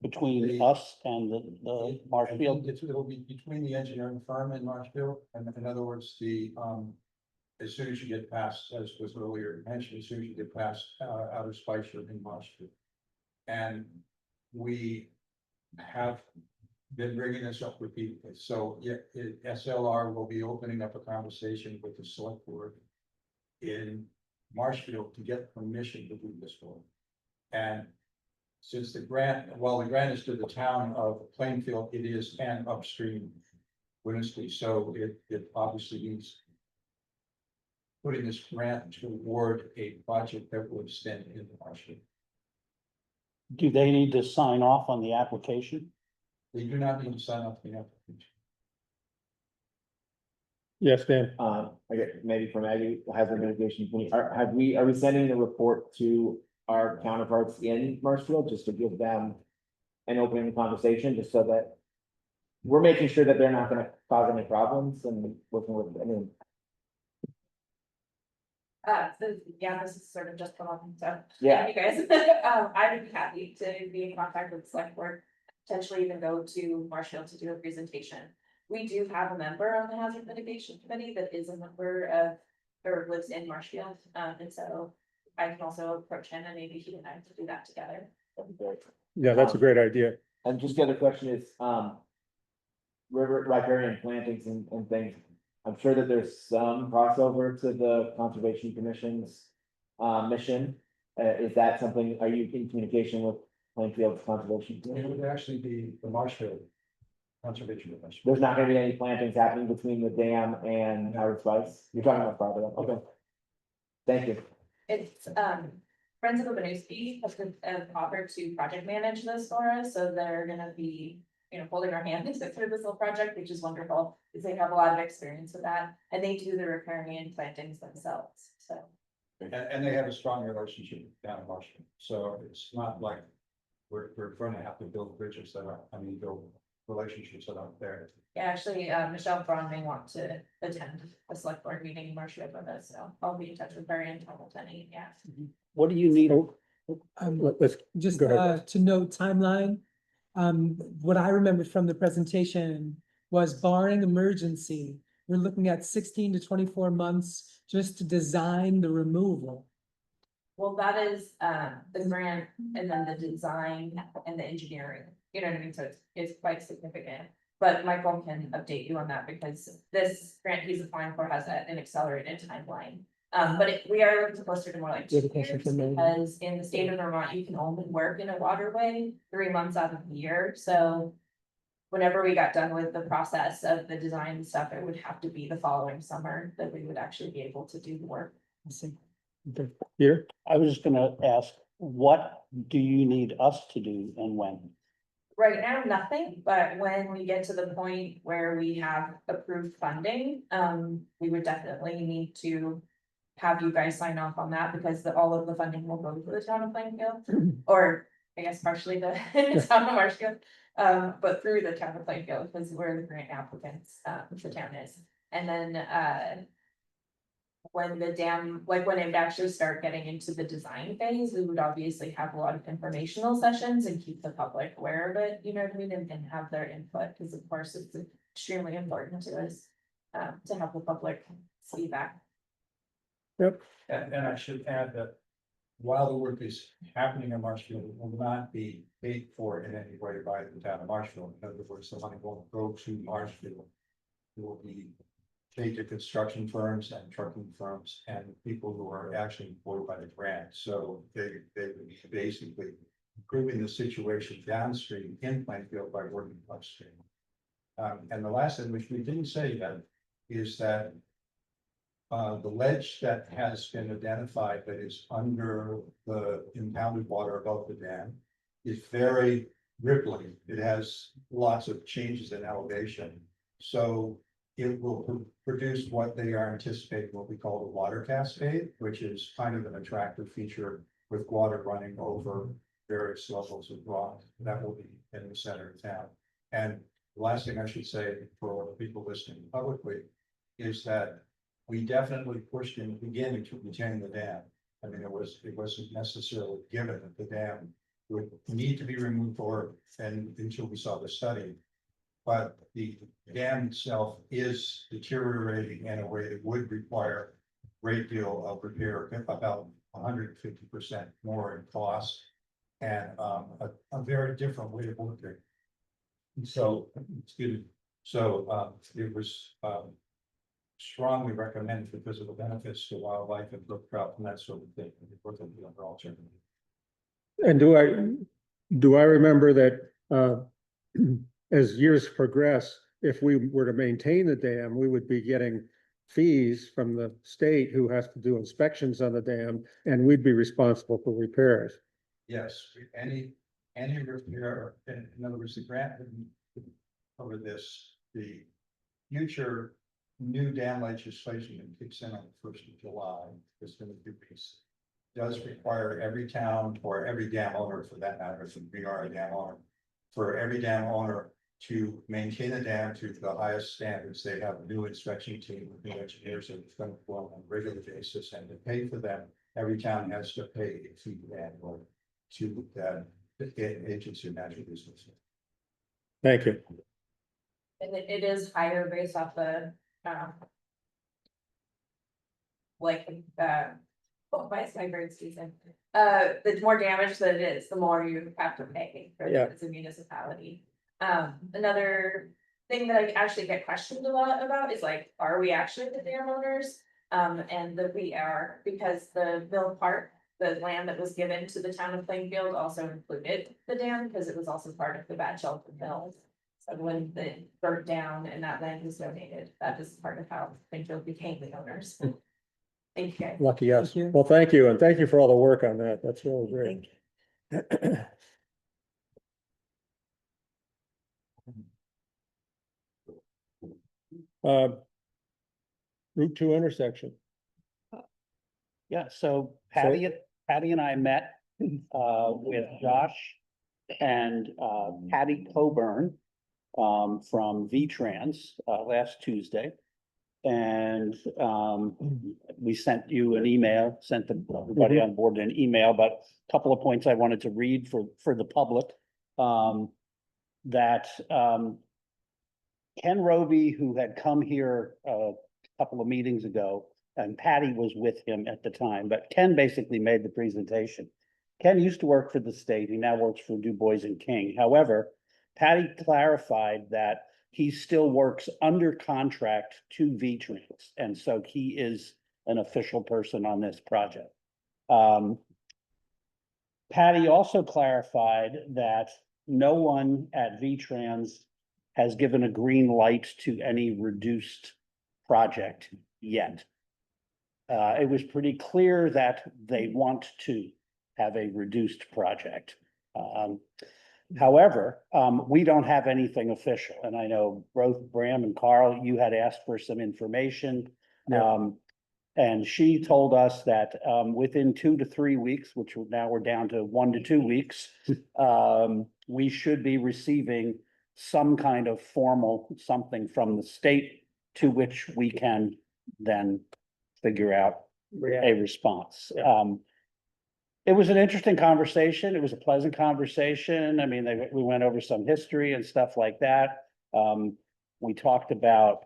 between us and the Marshfield? It'll be between the engineering firm in Marshfield, and in other words, as soon as you get past, as was earlier mentioned, as soon as you get past Outer Spicer in Marshfield. And we have been bringing this up repeatedly. So yeah, SLR will be opening up a conversation with the select board in Marshfield to get permission to do this work. And since the grant, while the grant is to the town of Plainfield, it is an upstream Winooski. So it obviously needs putting this grant toward a project that will extend into Marshfield. Do they need to sign off on the application? They do not need to sign up the application. Yes, Dan. I get maybe from Maggie, hazard mitigation, are we sending the report to our counterparts in Marshfield just to give them and opening the conversation, just so that we're making sure that they're not gonna cause any problems and working with, I mean, So, yeah, this is sort of just come up, so. yeah. You guys, I would be happy to be in contact with the select board, potentially even go to Marshall to do a presentation. We do have a member on the hazard mitigation committee that is a member of, or lives in Marshfield, and so I can also approach him and maybe he and I to do that together. That'd be great. Yeah, that's a great idea. And just the other question is, river riparian plantings and things. I'm sure that there's some crossover to the Conservation Commission's mission. Is that something, are you in communication with Plainfield Conservation? It Commission? would actually be the Marshfield Conservation Commission. There's not gonna be any plantings happening between the dam and Howard Spice? You're talking about farther up, okay. Thank you. It's, Friends of the Winooski have offered to project manage this for us, so they're gonna be, holding our hand through this little project, which is wonderful, because they have a lot of experience with that, and they do the riparian plantings themselves, so. And they have a strong relationship down in Marshfield, so it's not like we're going to have to build bridges that are, build relationships that aren't there. Yeah, actually, Michelle Braun may want to attend a select board meeting in Marshfield with us, so I'll be in touch with her and Hamilton, yeah. What do you need? Oh, Um, let's, just, Go ahead. to note timeline. What I remembered from the presentation was barring emergency, we're looking at 16 to 24 months just to design the removal. Well, that is, the grant and then the design and the engineering, you know what I mean, so it's quite significant. But Michael can update you on that because this grant he's applying for has an accelerated timeline. But we are looking closer to more like You 2 have a question years, for me? because in the state of Vermont, you can only work in a waterway 3 months out of the year, so. Whenever we got done with the process of the design and stuff, it would have to be the following summer that we would actually be able to do the work. I see. okay, Peter, I was just gonna ask, what do you need us to do and when? Right now, nothing, but when we get to the point where we have approved funding, we would definitely need to. Have you guys sign off on that because all of the funding will go to the town of Plainfield, or I guess partially the town of Marshfield. But through the town of Plainfield, because we're the grant applicants, the town is, and then, when the dam, like when it would actually start getting into the design phase, we would obviously have a lot of informational sessions and keep the public aware of it, you know what I mean, and have their input, because of course it's extremely important to us. To have the public see that. And I should add that while the work is happening in Marshfield, it will not be paid for in any way by the town of Marshfield. In other words, the money won't go to Marshfield. It will be paid to construction firms and trucking firms and people who are actually employed by the grant. So they would be basically improving the situation downstream in Plainfield by working upstream. And the last thing, which we didn't say yet, is that the ledge that has been identified that is under the impounded water above the dam is very rippling. It has lots of changes in elevation. So it will produce what they are anticipating will be called a water cascade, which is kind of an attractive feature with water running over various levels of rock. That will be in the center of town. And the last thing I should say for people listening publicly is that we definitely pushed in the beginning to retain the dam. I mean, it wasn't necessarily given that the dam would need to be removed until we saw the study. But the dam itself is deteriorating in a way that would require a great deal of repair, about 150% more in cost. And a very different way of working. So, excuse me, so it was strongly recommended because of the benefits to wildlife and brook trout and that sort of thing. and do I remember that, as years progress, if we were to maintain the dam, we would be getting fees from the state who has to do inspections on the dam, and we'd be responsible for repairs. Yes, any repair, in other words, the grant would cover this, the future new dam legislation that kicks in on the 1st of July, is going to do this. Does require every town or every dam owner for that matter, if we are a dam owner, for every dam owner to maintain the dam to the highest standards. They have a new inspection team, with new engineers that come along on a regular basis, and to pay for them, every town has to pay a fee annually to that agency of natural resources. Thank you. And it is higher based off the, like, oh, why is my bird season? The more damage that it is, the more you have to pay for Yeah. as a municipality. Another thing that I actually get questioned a lot about is like, are we actually the dam owners? And that we are, because the Mill Park, the land that was given to the town of Plainfield also included the dam, because it was also part of the Bad Shelter Mills. So when it burnt down and that land was donated, that is part of how Plainfield became the owners. Thank you guys. Lucky us. Thank you. Well, thank you, and thank you for all the work on that. That's really great. Route 2 intersection. Yeah, so Patty and I met with Josh and Patty Coburn from V-Trans last Tuesday. And we sent you an email, sent everybody on board an email, but a couple of points I wanted to read for the public. That Ken Roby, who had come here a couple of meetings ago, and Patty was with him at the time, but Ken basically made the presentation. Ken used to work for the state. He now works for Du Bois and King. However, Patty clarified that he still works under contract to V-Trans, and so he is an official person on this project. Patty also clarified that no one at V-Trans has given a green light to any reduced project yet. It was pretty clear that they want to have a reduced project. However, we don't have anything official, and I know both Bram and Carl, you had asked for some information. Yeah. And she told us that within 2 to 3 weeks, which now we're down to 1 to 2 weeks, we should be receiving some kind of formal something from the state to which we can then figure out a response. It was an interesting conversation. It was a pleasant conversation. I mean, we went over some history and stuff like that. We talked about,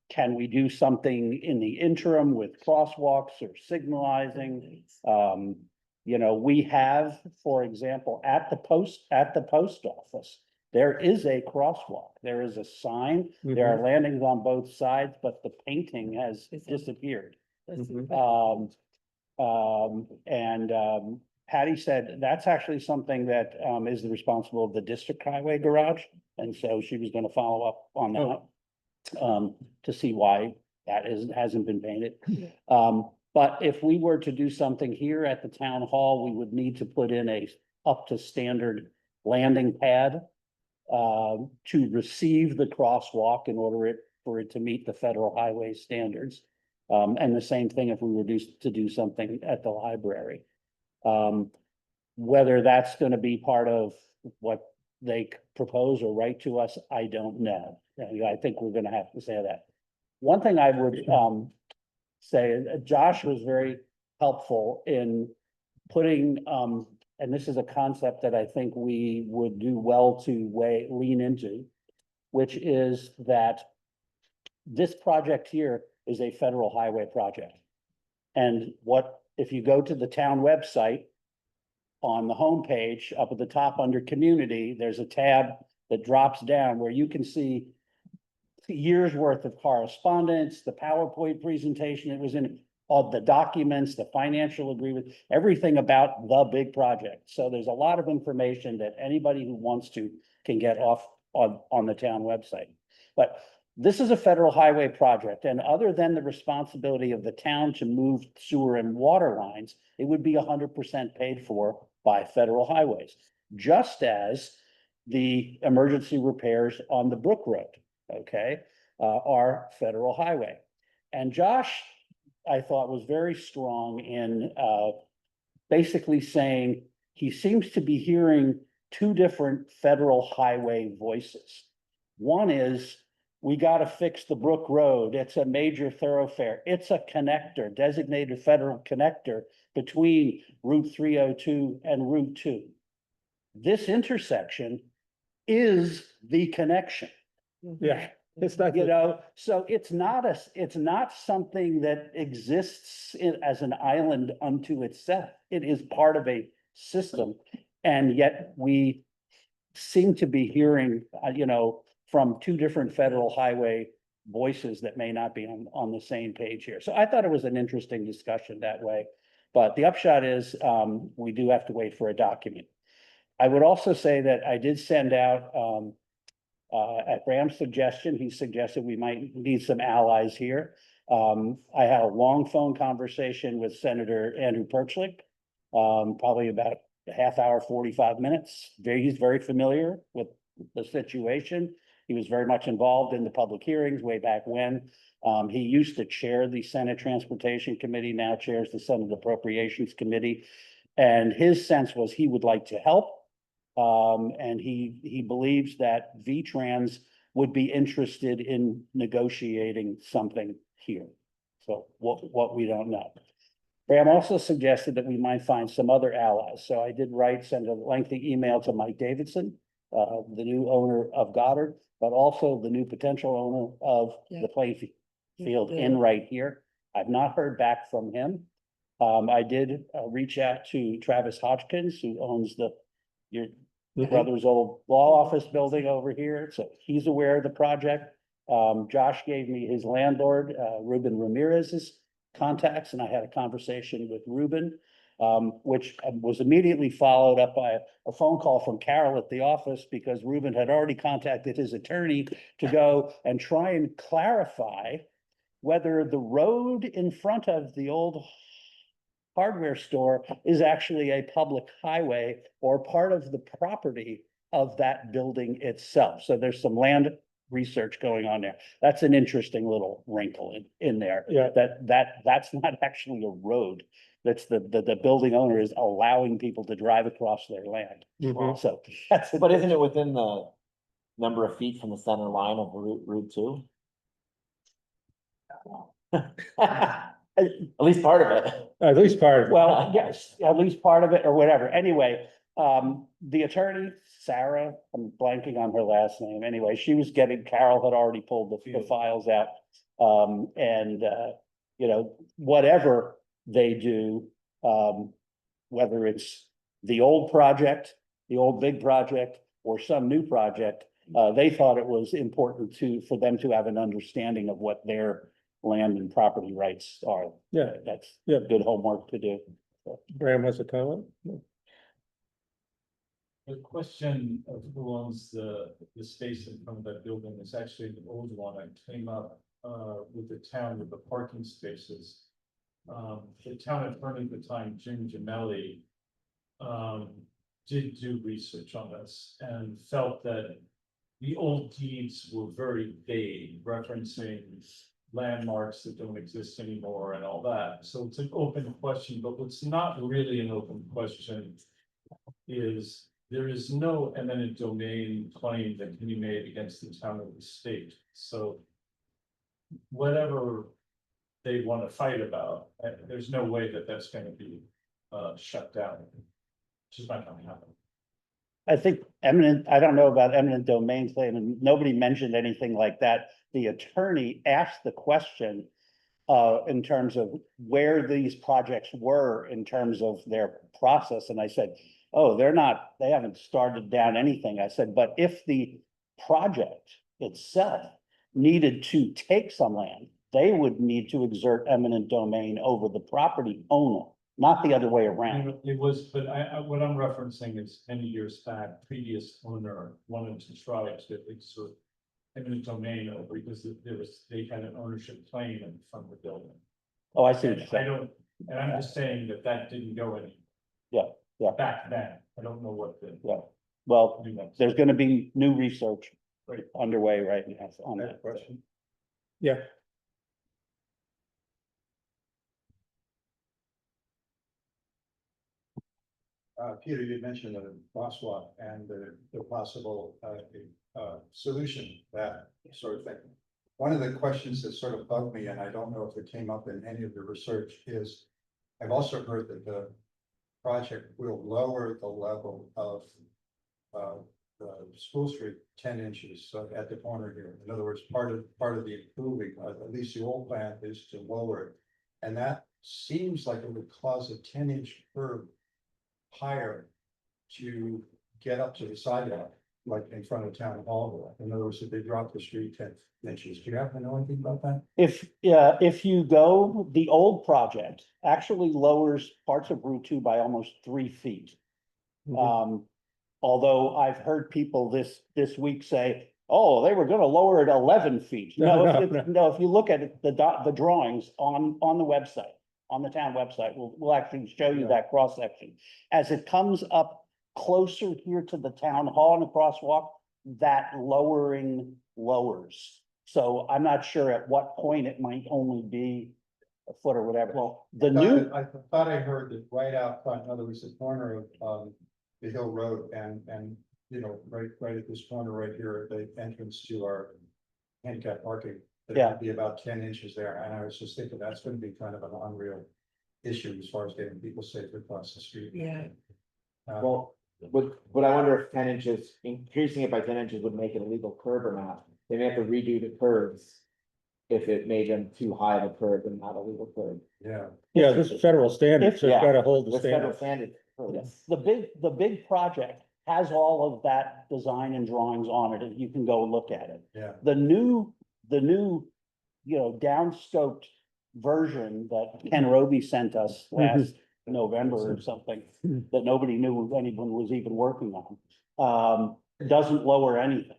can we do something in the interim with crosswalks or signalizing? You know, we have, for example, at the post office, there is a crosswalk. There is a sign. There are landings on both sides, but the painting has disappeared. Patty said that's actually something that is the responsible of the district highway garage. And so she was gonna follow up on that. To see why that hasn't been painted. But if we were to do something here at the town hall, we would need to put in a up to standard landing pad to receive the crosswalk in order for it to meet the federal highway standards. And the same thing if we were to do something at the library. Whether that's gonna be part of what they propose or write to us, I don't know. I think we're gonna have to say that. One thing I would say, Josh was very helpful in putting, and this is a concept that I think we would do well to lean into, which is that this project here is a federal highway project. And if you go to the town website, on the homepage, up at the top under community, there's a tab that drops down where you can see years worth of correspondence, the PowerPoint presentation it was in, all the documents, the financial agreement, everything about the big project. So there's a lot of information that anybody who wants to can get off on the town website. But this is a federal highway project, and other than the responsibility of the town to move sewer and water lines, it would be 100% paid for by federal highways, just as the emergency repairs on the Brook Road, okay, are federal highway. And Josh, I thought, was very strong in basically saying he seems to be hearing two different federal highway voices. One is, we gotta fix the Brook Road. It's a major thoroughfare. It's a connector, designated federal connector between Route 302 and Route 2. This intersection is the connection. Yeah, it's not, You know, so it's not something that exists as an island unto itself. It is part of a system. And yet we seem to be hearing, from two different federal highway voices that may not be on the same page here. So I thought it was an interesting discussion that way. But the upshot is, we do have to wait for a document. I would also say that I did send out, at Bram's suggestion, he suggested we might need some allies here. I had a long phone conversation with Senator Andrew Perchlik, probably about a half hour, 45 minutes. He's very familiar with the situation. He was very much involved in the public hearings way back when. He used to chair the Senate Transportation Committee, now chairs the Senate Appropriations Committee. And his sense was he would like to help. And he believes that V-Trans would be interested in negotiating something here. So what we don't know. Bram also suggested that we might find some other allies. So I did send a lengthy email to Mike Davidson, the new owner of Goddard, but also the new potential owner of the Playfield Inn right here. I've not heard back from him. I did reach out to Travis Hodgkins, who owns your brother's old law office building over here, so he's aware of the project. Josh gave me his landlord, Ruben Ramirez's contacts, and I had a conversation with Ruben, which was immediately followed up by a phone call from Carol at the office, because Ruben had already contacted his attorney to go and try and clarify whether the road in front of the old hardware store is actually a public highway or part of the property of that building itself. So there's some land research going on there. That's an interesting little wrinkle in there. Yeah. That's not actually a road. That's the building owner is allowing people to drive across their land. Mhm. So that's. But isn't it within the number of feet from the center line of Route 2? At least part of it. At least part of it. Well, yes, at least part of it or whatever. Anyway, the attorney, Sarah, I'm blanking on her last name. Anyway, Carol had already pulled the files out. Whatever they do, whether it's the old project, the old big project, or some new project, they thought it was important for them to have an understanding of what their land and property rights are. Yeah. That's Yeah. good homework to do. Bram has a comment? The question of who owns the space in front of that building is actually the old one. I came up with the town with the parking spaces. The town attorney at the time, Jim Gemelli, did do research on this and felt that the old deeds were very vague, referencing landmarks that don't exist anymore and all that. So it's an open question, but what's not really an open question is there is no eminent domain claim that can be made against the town or the state. So whatever they want to fight about, there's no way that that's going to be shut down. It's just not going to happen. I think I don't know about eminent domain claim, and nobody mentioned anything like that. The attorney asked the question in terms of where these projects were in terms of their process. And I said, oh, they haven't started down anything. I said, but if the project itself needed to take some land, they would need to exert eminent domain over the property owner, not the other way around. It was, but what I'm referencing is many years back, previous owner wanted to try to exert eminent domain over because they had an ownership claim in front of the building. Oh, I see what And you're saying. I'm just saying that didn't go any. Yeah. Back then, I don't know what the. Yeah. Well, new ones- there's gonna be new research Right. underway right now on Next that. question. Yeah. Peter, you mentioned the crosswalk and the possible, solution, to that sort of thing. One of the questions that sort of bugged me, and I don't know if it came up in any of the research, is I've also heard that the project will lower the level of, the School Street 10 inches, so at the corner here. In other words, part of the improving, at least the old plan is to lower it. And that seems like it would cause a 10-inch curb higher to get up to the sidewalk, like in front of town hall. In other words, if they drop the street 10 inches, do you happen to know anything about that? If you go, the old project actually lowers parts of Route 2 by almost 3 feet. Although I've heard people this week say, oh, they were gonna lower it 11 feet. No, if you look at it, the drawings on the website, on the town website, we'll actually show you that cross section. As it comes up closer here to the town hall and the crosswalk, that lowering lowers. So I'm not sure at what point it might only be a foot or whatever. Well, The new, I thought I heard that right out front, in other words, the corner of, the Hill Road and, you know, right at this corner right here, at the entrance to our handicap parking. There Yeah. would be about 10 inches there, and I was just thinking that's gonna be kind of an unreal issue as far as getting people safe across the street. Yeah. Well, but I wonder if 10 inches, increasing it by 10 inches would make it a legal curb or not. They may have to redo the curves. If it made them too high of a curb and not a legal curb. Yeah, Yeah, this is federal standards, so it's Yeah. gotta hold the With federal standard. standards. the big project has all of that design and drawings on it, and you can go and look at it. yeah. The new, you know, downscoped version that Ken Roby sent us last November or something, Mhm. that nobody knew anyone was even working on, doesn't lower anything.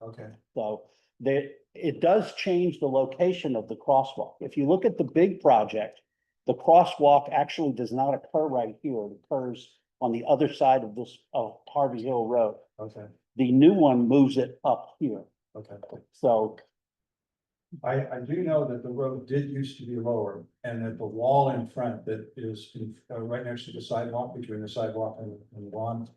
Okay, So it does change the location of the crosswalk. If you look at the big project, the crosswalk actually does not occur right here. It occurs on the other side of this, of Harvey Hill Road. okay, The new one moves it up here. okay. So, I do know that the road did used to be lower, and that the wall in front that is right next to the sidewalk, between the sidewalk and the lawn.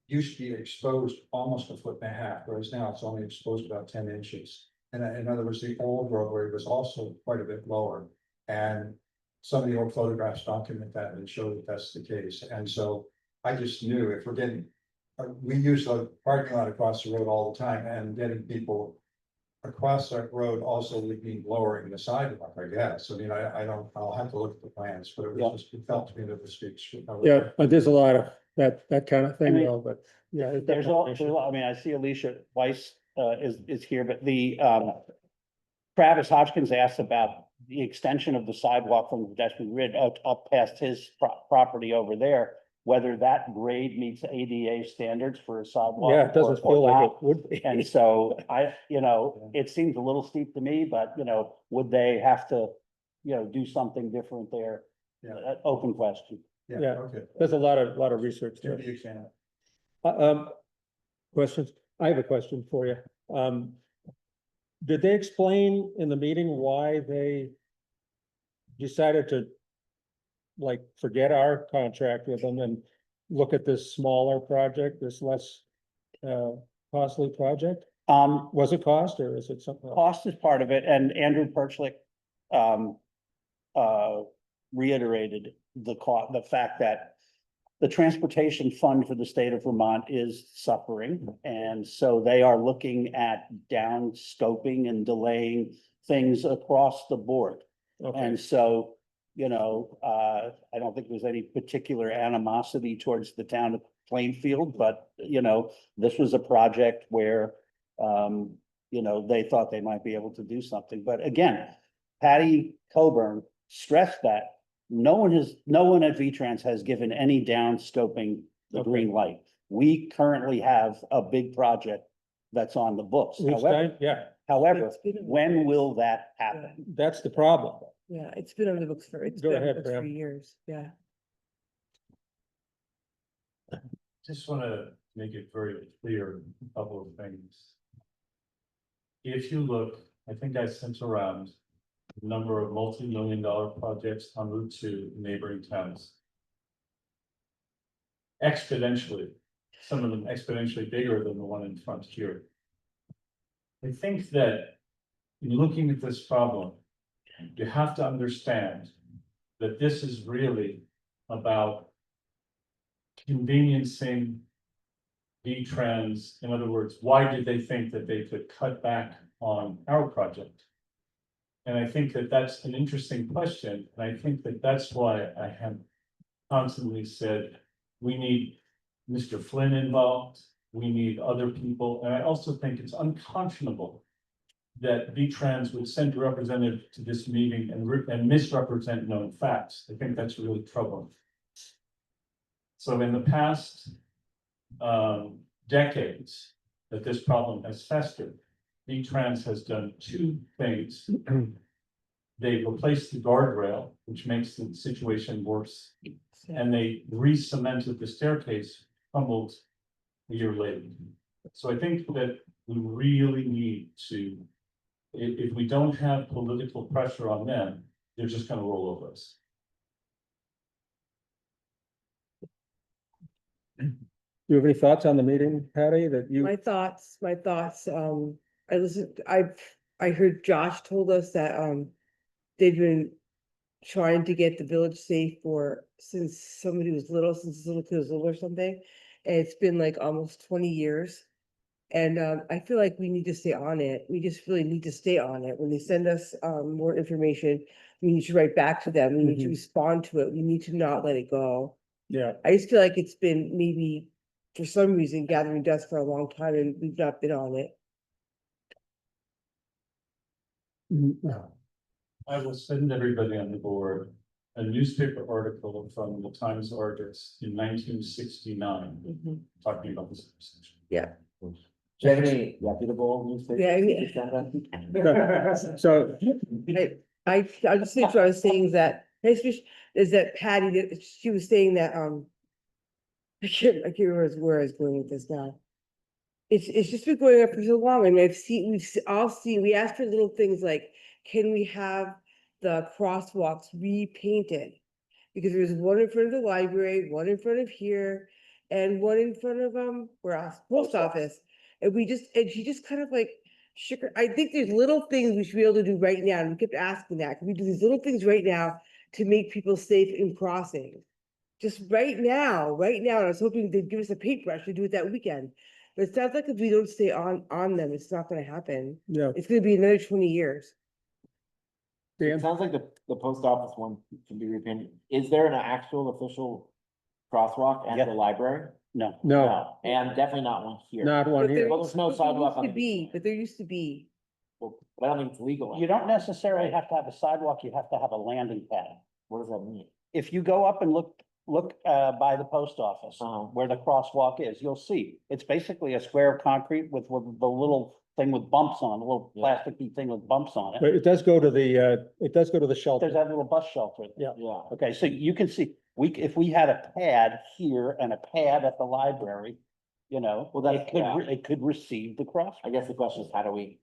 Used to be exposed almost 1.5 feet, whereas now it's only exposed about 10 inches. And in other words, the old roadway was also quite a bit lower. And some of the old photographs document that and show that that's the case. And so I just knew if we're getting, we use the parking lot across the road all the time, and getting people across that road also would mean lowering the sidewalk, I guess. I mean, I don't, I'll have to look at the plans, but it Yeah. was just, it felt to me that it was street. Yeah, but there's a lot of that kind of I thing mean, though, but yeah. it's there's definitely- all, I mean, I see Alicia Weiss, is here, but Travis Hodgkins asked about the extension of the sidewalk from the pedestrian grid up past his property over there, whether that grade meets ADA standards for a sidewalk. Yeah, it doesn't or feel like not. it would be. And so it seems a little steep to me, but would they have to, do something different there? Yeah. Open question. Yeah. Okay. There's a lot of research To there. be examined. Questions? I have a question for you. Did they explain in the meeting why they decided to like forget our contract with them and look at this smaller project, this less costly project? Was it cost or is it something else? Cost is part of it, and Andrew Perchlik reiterated the fact that the transportation fund for the state of Vermont is suffering, and so they are looking at down scoping and delaying things across the board. Okay, And so, I don't think there's any particular animosity towards the town of Plainfield, but, this was a project where, they thought they might be able to do something. But again, Patty Coburn stressed that no one at V-Trans has given any down scoping the Okay. green light. We currently have a big project that's on the books. Each However, time? Yeah, however, It's been on the when books. will that happen? that's the problem. Yeah, it's been on the books for, it's Go been on the ahead, books for Pam. years, yeah. Just want to make it very clear, a couple of things. If you look, I think I sent around a number of multi-million-dollar projects on Route 2 in neighboring towns. exponentially, some of them exponentially bigger than the one in front here. I think that in looking at this problem, you have to understand that this is really about conveniencing V-Trans. In other words, why did they think that they could cut back on our project? And I think that that's an interesting question, and I think that that's why I have constantly said, we need Mr. Flynn involved, we need other people, and I also think it's unconscionable that V-Trans would send a representative to this meeting and misrepresent known facts. I think that's really troubling. So in the past decades that this problem has festered, V-Trans has done two things. They replaced the guardrail, which makes the situation worse, and they re-cemented the staircase, crumbled a year later. So I think that we really need to, if we don't have political pressure on them, they're just gonna roll over us. Do you have any thoughts on the meeting, Patty, that you? My thoughts, I heard Josh told us that, they've been trying to get the village safe since somebody was little, since his little kid was little or something. And it's been like almost 20 years. And, I feel like we need to stay on it. We just really need to stay on it. When they send us, more information, we need to write back to them. We need to Mhm. respond to it. We need to not let it go. Yeah, I just feel like it's been maybe, for some reason, gathering dust for a long time and we've not been on it. I will send everybody on the board a newspaper article from the Times Argus in 1969, talking about this. Yeah. Do you have any reputable newspapers? Yeah, I mean- you can send us? so, I'll just say what I was saying is that Patty, she was saying that, I can't remember where I was going with this now. It's just been going on for so long, and we asked for little things like, can we have the crosswalks repainted? Because there's one in front of the library, one in front of here, and one in front of, where else? Post office. And she just kind of like shook her, I think there's little things we should be able to do right now, and we kept asking that, can we do these little things right now to make people safe in crossing? Just right now, and I was hoping they'd give us a paintbrush to do it that weekend. But it sounds like if we don't stay on them, it's not gonna happen. yeah, It's gonna be another 20 years. It Dan, sounds like the post office one can be repainted. Is there an actual official crosswalk at Yeah. the library? No, no, And definitely not one here. not one But here. Well, there's no sidewalk on But there used to be. Well, but I don't think it's legal. you don't necessarily have to have a sidewalk, you have to have a landing pad. What does that mean? If you go up and look by the post office, where the crosswalk is, you'll see, it's basically a square of concrete with the little thing with bumps on, a little Yeah. plasticky thing with bumps on But it. it does go to the There's shelter. that little bus shelter. Yeah. Yeah. Okay, so you can see, if we had a pad here and a pad at the library, Well, that's- yeah. it could receive the cross. I guess the question is, how do we,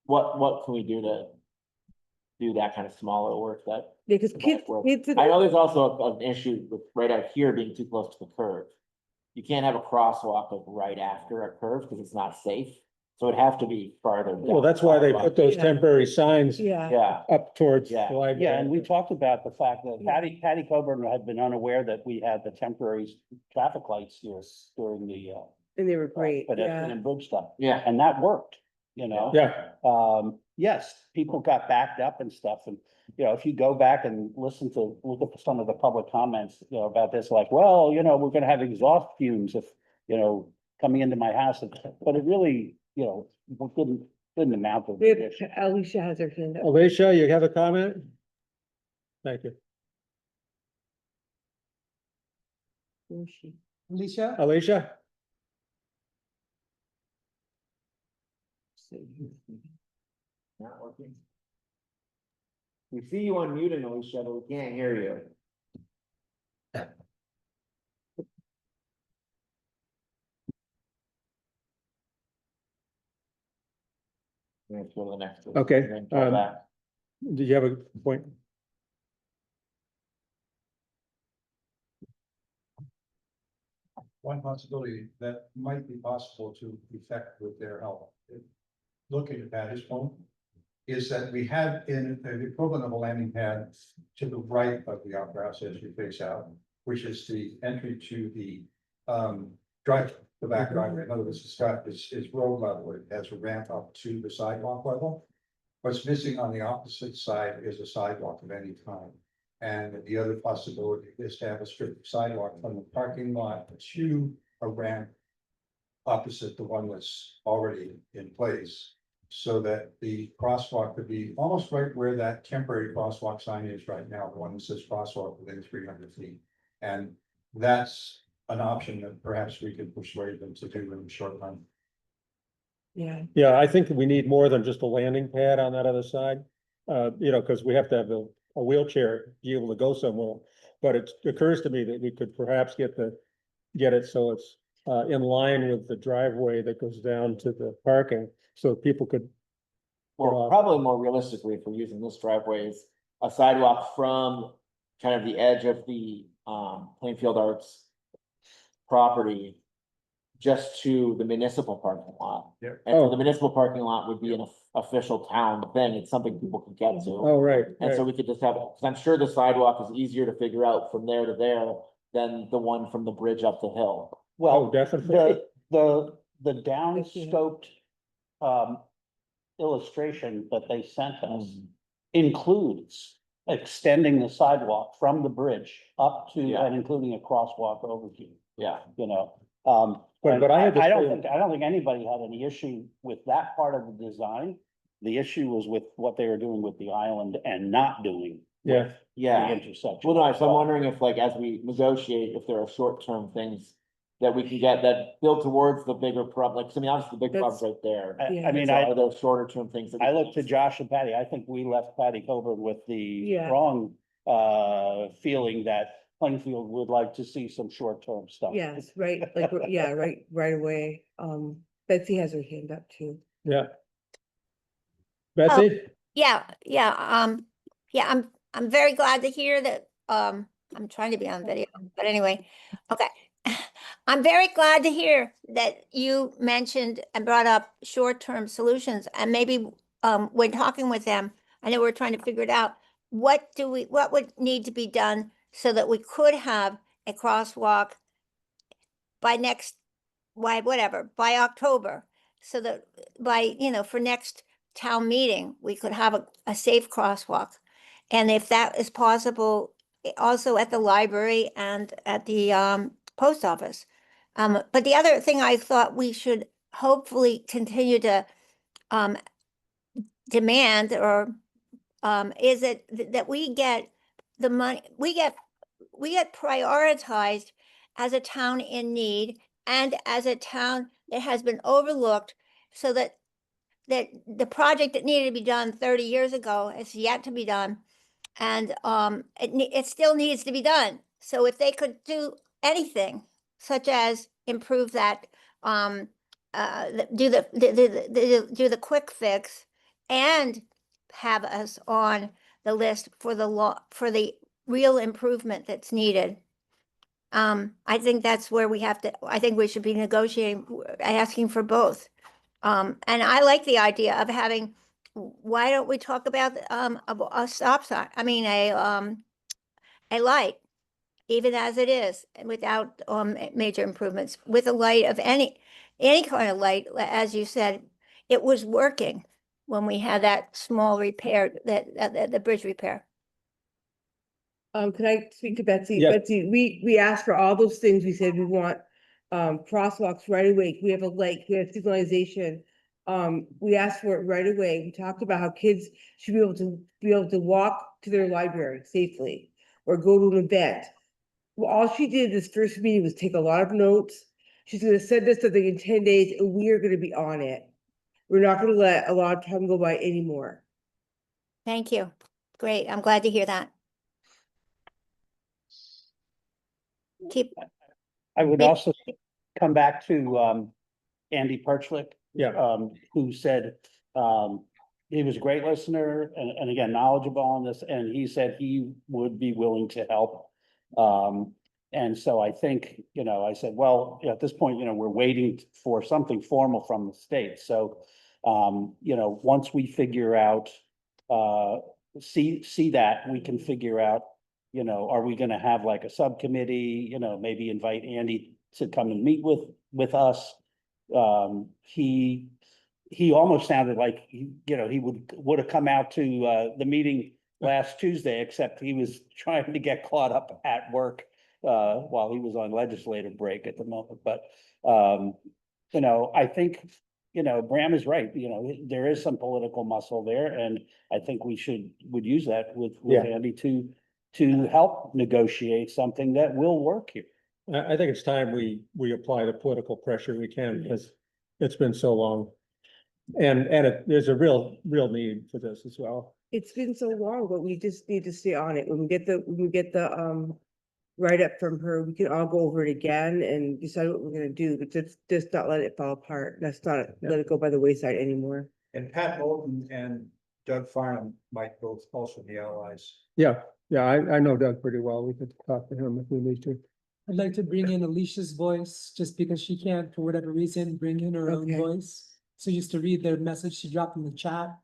what can we do to do that kind of smaller work that? Yeah, because kids, Well, kids. I know there's also an issue with right out here being too close to the curve. You can't have a crosswalk like right after a curve because it's not safe. So it'd have to be farther down. Well, that's why they put those Yeah. temporary signs Yeah. Yeah, up towards the Yeah. library. Yeah, and we talked about the fact that Yeah. Patty Coburn had been unaware that we had the temporary traffic lights here during the And they were great, pedestrian yeah. and bridge stuff, yeah. and that worked, Yeah, yes, people got backed up and stuff, and, if you go back and look at some of the public comments, about this, like, well, we're gonna have exhaust fumes if, coming into my house, but it really, didn't amount to. We have, Alicia has her hand up. Alicia, you have a comment? Thank you. Where is she? Alicia? Alicia? Not working. We see you on mute, Alicia, but we can't hear you. Let's go to the next. one, Okay, and then try that. Did you have a point? one possibility that might be possible to effect with their help. Looking at Patty's point, is that we have in the equivalent of a landing pad to the right of the opera house as you face out, which is the entry to the drive, the back driveway. In other words, it's got, it's road level, it has a ramp up to the sidewalk level. What's missing on the opposite side is a sidewalk of any kind. And the other possibility is to have a strip of sidewalk from the parking lot to a ramp opposite the one that's already in place. So that the crosswalk could be almost right where that temporary crosswalk sign is right now, the one that says crosswalk within 300 feet. And that's an option that perhaps we could persuade them to do in the short run. Yeah, Yeah, I think we need more than just a landing pad on that other side. You know, because we have to have a wheelchair to be able to go somewhere. But it occurs to me that we could perhaps get it so it's in line with the driveway that goes down to the parking, so people could. Well, probably more realistically, if we're using this driveway, is a sidewalk from kind of the edge of the Plainfield Arts property just to the municipal parking lot. Yeah. And so Oh. the municipal parking lot would be an official town thing. It's something people can get to. Oh, right, And so right. we could just have, because I'm sure the sidewalk is easier to figure out from there to there than the one from the bridge up the hill. Oh, Well, definitely. the downscoped illustration that they sent us includes extending the sidewalk from the bridge up to Yeah. and including a crosswalk over to, Yeah. you know. But and I had the I don't same- think, I don't think anybody had any issue with that part of the design. The issue was with what they were doing with the island and not doing Yeah. with the Yeah. intersection. Well, no, so I'm wondering if like, as we negotiate, if there are short-term things that we can get that build towards the bigger problem, like, I mean, obviously the big problem's right there. I, I mean, So I, are there shorter term things? that we I can- look to Josh and Patty, I think we left Patty Coburn with the Yeah. strong feeling that Plainfield would like to see some short-term stuff. yes, right, like, yeah, right away. Betsy has her hand up too. Yeah. Betsy? Yeah, I'm very glad to hear that, I'm trying to be on video, but anyway, okay. I'm very glad to hear that you mentioned and brought up short-term solutions and maybe, when talking with them, I know we're trying to figure it out. What would need to be done so that we could have a crosswalk by October? So that by, for next town meeting, we could have a safe crosswalk. And if that is possible, also at the library and at the post office. But the other thing I thought we should hopefully continue to demand or is that we get the money, we get prioritized as a town in need and as a town that has been overlooked, so that the project that needed to be done 30 years ago is yet to be done. And it still needs to be done. So if they could do anything, such as improve that, do the quick fix and have us on the list for the real improvement that's needed. I think that's where I think we should be negotiating, asking for both. And I like the idea of having, why don't we talk about a stop sign, a light, even as it is, without major improvements, with a light of any kind of light, as you said, it was working when we had that small repair, the bridge repair. Can I speak to Betsy? Yes. Betsy, we asked for all those things. We said we want crosswalks right away. We have a lake, we have signalization. We asked for it right away. We talked about how kids should be able to walk to their library safely or go to an event. Well, all she did this first meeting was take a lot of notes. She's gonna send us something in 10 days and we are gonna be on it. We're not gonna let a lot of time go by anymore. Thank you. Great. I'm glad to hear that. Keep, I would Yeah. also come back to Andy Perchlick. Yeah. Who said he was a great listener and again, knowledgeable on this, and he said he would be willing to help. And so I think, I said, well, at this point, we're waiting for something formal from the state. So, once we figure out, see that, we can figure out, are we gonna have like a subcommittee, maybe invite Andy to come and meet with us. He almost sounded like, he would have come out to, the meeting last Tuesday, except he was trying to get caught up at work while he was on legislative break at the moment, but, I think, Bram is right, there is some political muscle there, and I think would use that with Yeah. Andy to help negotiate something that will work here. I think it's time we apply the political pressure we can, because it's been so long. And there's a real need for this as well. It's been so long, but we just need to stay on it. When we get the write-up from her, we can all go over it again and decide what we're gonna do, but just not let it fall apart. Let's not let it go by the wayside anymore. And Pat Moulton and Doug Farnham might both also be allies. Yeah, I know Doug pretty well. We could talk to him if we need to. I'd like to bring in Alicia's voice, just because she can't, for whatever reason, bring in her own Okay. voice. So just to read the message she dropped in the chat.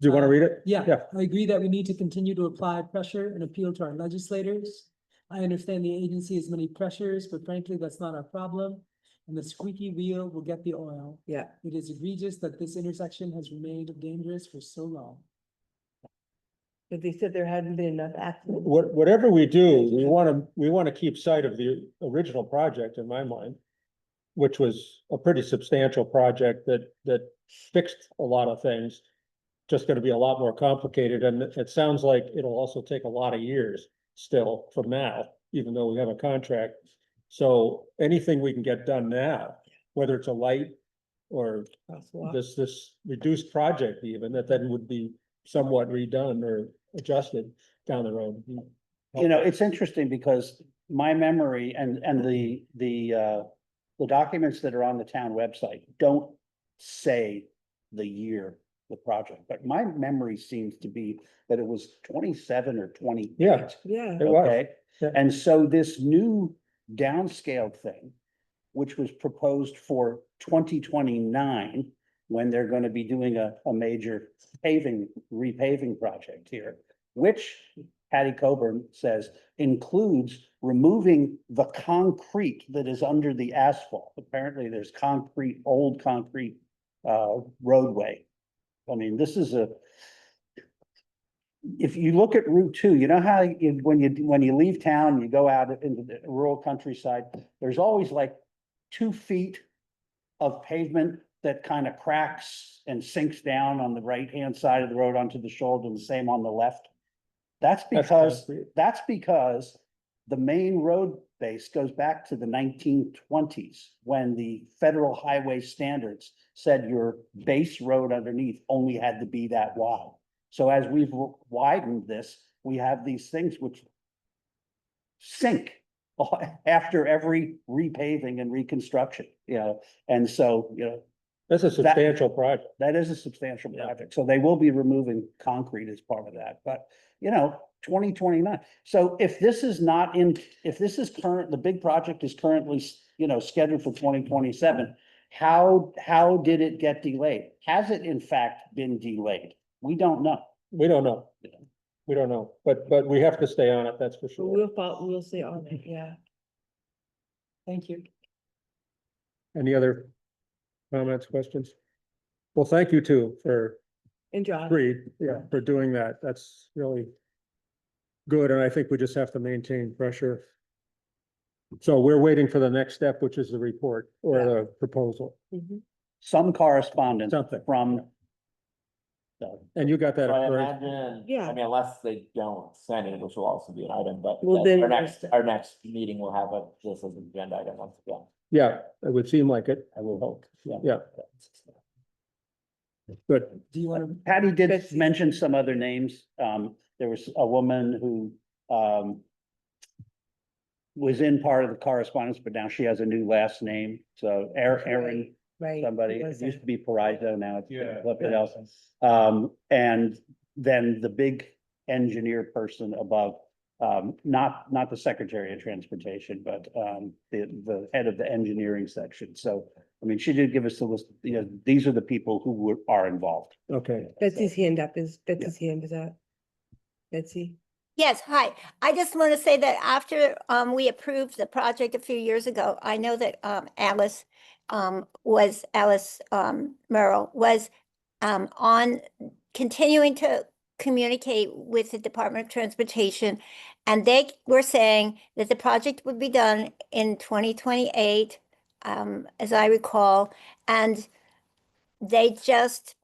Do you want to read it? Yeah, Yeah. I agree that we need to continue to apply pressure and appeal to our legislators. I understand the agency has many pressures, but frankly, that's not our problem. And the squeaky wheel will get the oil. Yeah. It is egregious that this intersection has remained dangerous for so long. But they said there hadn't been enough accidents. Whatever we do, we want to keep sight of the original project in my mind, which was a pretty substantial project that fixed a lot of things. Just gonna be a lot more complicated, and it sounds like it'll also take a lot of years still from now, even though we have a contract. So anything we can get done now, whether it's a light or Crosswalk. this reduced project even, that then would be somewhat redone or adjusted down the road. It's interesting because my memory and the documents that are on the town website don't say the year the project, but my memory seems to be that it was 27 or 28. Yeah. Yeah. It was, Okay, yeah. and so this new downscaled thing, which was proposed for 2029, when they're gonna be doing a major repaving project here, which Patty Coburn says includes removing the concrete that is under the asphalt. Apparently, there's old concrete roadway. I mean, this is if you look at Route 2, you know how when you leave town, you go out into the rural countryside, there's always like 2 feet of pavement that kind of cracks and sinks down on the right-hand side of the road onto the shoulder, and the same on the left. That's because the main road base goes back to the 1920s, when the federal highway standards said your base road underneath only had to be that wide. So as we've widened this, we have these things which sink after every repaving and reconstruction, and so, That's a substantial project. that is a substantial project. So they will be removing concrete as part of that, but 2029. So if this is current, the big project is currently, scheduled for 2027. How did it get delayed? Has it in fact been delayed? We don't know. We don't know. We don't know, but we have to stay on it, that's for But sure. we'll stay on it, yeah. Thank you. Any other comments, questions? Well, thank you too for And John, for doing that. That's really good, and I think we just have to maintain pressure. So we're waiting for the next step, which is the report or the proposal, mhm. Some correspondence something. from And you got that, So I correct? imagine, Yeah. I mean, unless they don't send it, which will also be an item, but Well, then- our next meeting will have this as an agenda item once again. Yeah, it would seem like it. I will hope, Yeah. Good. Do you want to? Patty did Betsy. mention some other names. There was a woman who, was in part of the correspondence, but now she has a new last name. So Erin, Right. somebody, it it was used that. to be Paraiso, now it's Yeah. something else. And then the big engineer person above, Not the Secretary of Transportation, but, the head of the engineering section. So, I mean, she did give us the list, these are the people who are involved. Okay, Betsy's hand is out. Betsy? Yes, hi. I just want to say that after we approved the project a few years ago, I know that Alice Merrill was on continuing to communicate with the Department of Transportation. And they were saying that the project would be done in 2028, as I recall. And they just,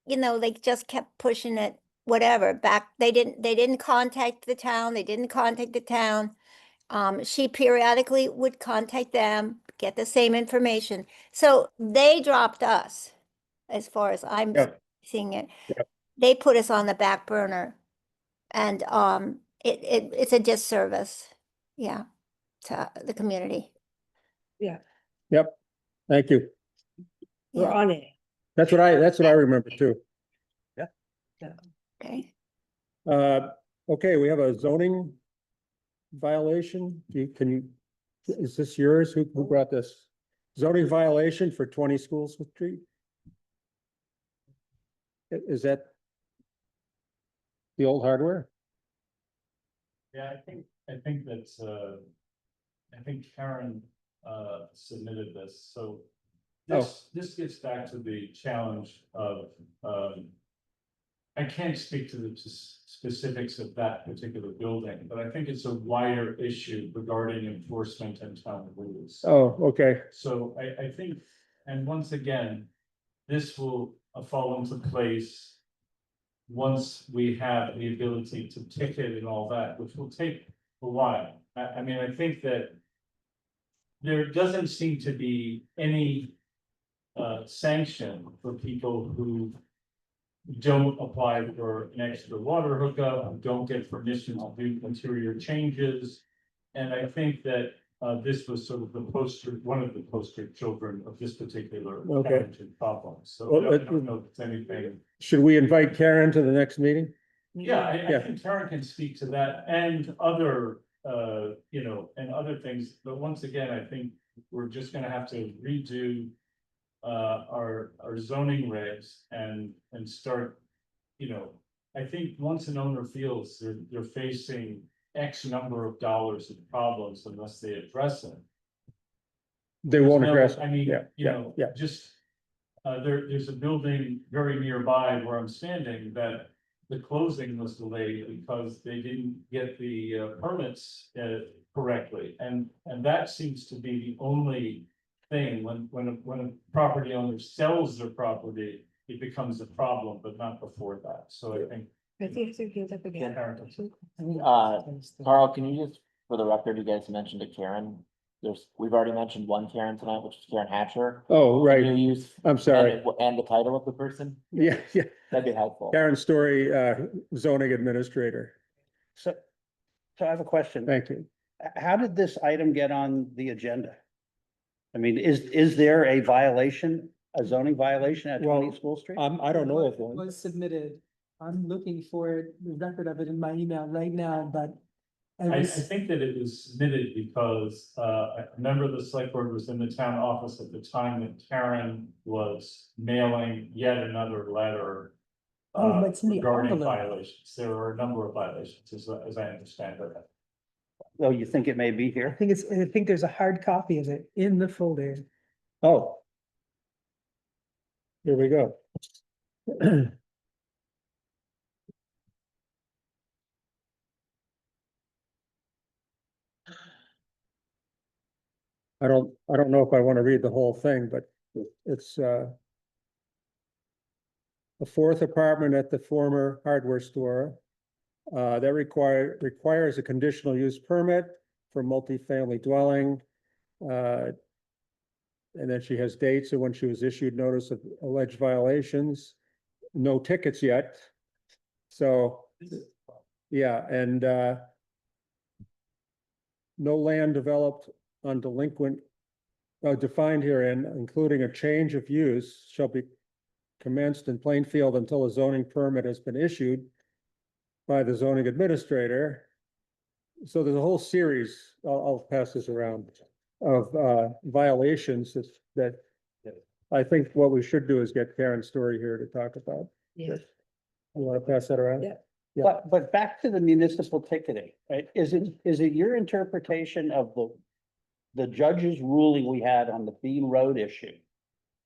they just kept pushing it, whatever, back. They didn't contact the town. They didn't contact the town. She periodically would contact them, get the same information. So they dropped us, as far as I'm Yep. seeing it. Yep. They put us on the back burner. And it's a disservice, yeah, to the community. yep, thank you. We're Yeah, on it. That's what I remember too. okay. Okay, we have a zoning violation. Is this yours? Who brought this? Zoning violation for 20 Schoolsmith Street? Is that the old hardware? Yeah, I think that's, I think Karen, submitted this, so. This gets back to the challenge of, I can't speak to the specifics of that particular building, but I think it's a wider issue regarding enforcement and town rules. Oh, okay, So I think, and once again, this will fall into place once we have the ability to ticket and all that, which will take a while. I mean, I think that there doesn't seem to be any sanction for people who don't apply for an extra water hookup, don't get permission to do interior changes. And I think that this was sort of one of the poster children of this particular Okay. challenging problem. So Well, I don't know if it's anything. should we invite Karen to the next meeting? Yeah, I Yeah. think Karen can speak to that and other, and other things, but once again, I think we're just gonna have to redo. Our zoning regs and start, I think once an owner feels they're facing X number of dollars of problems unless they address it. They won't address. I mean, yeah. just. There's a building very nearby where I'm standing that the closing was delayed because they didn't get the permits correctly. And that seems to be the only thing when a property owner sells their property, it becomes a problem, but not before that. So I think. Betsy has her hands up again. Carl, can you just, for the record, you guys mentioned a Karen. We've already mentioned one Karen tonight, which is Karen Hatcher. Oh, Can you right. use? I'm sorry. And the title of the person? Yeah, That'd be helpful. Karen Story, zoning administrator. So I have a question. Thank you. How did this item get on the agenda? I mean, is there a violation, a zoning violation at Well, 20 School Street? I don't know of It one. was submitted. I'm looking for the record of it in my email right now, but I think that it was submitted because a member of the select board was in the town office at the time that Karen was mailing yet another letter. Oh, it's in the Regarding envelope. violations. There were a number of violations, as I understand it. Oh, you think it may be I here? think there's a hard copy of it in the folder. Oh. Here we go. I don't know if I want to read the whole thing, but it's a fourth apartment at the former hardware store. That requires a conditional use permit for multifamily dwelling. And then she has dates of when she was issued notice of alleged violations. No tickets yet. So, yeah, and no land developed on delinquent, defined herein, including a change of use, shall be commenced in Plainfield until a zoning permit has been issued by the zoning administrator. so there's a whole series, I'll pass this around, of violations that I think what we should do is get Karen's story here to talk about. Yeah. You want to pass that around? Yeah. Yeah. But back to the municipal ticketing, right? Is it your interpretation of the judge's ruling we had on the Bean Road issue?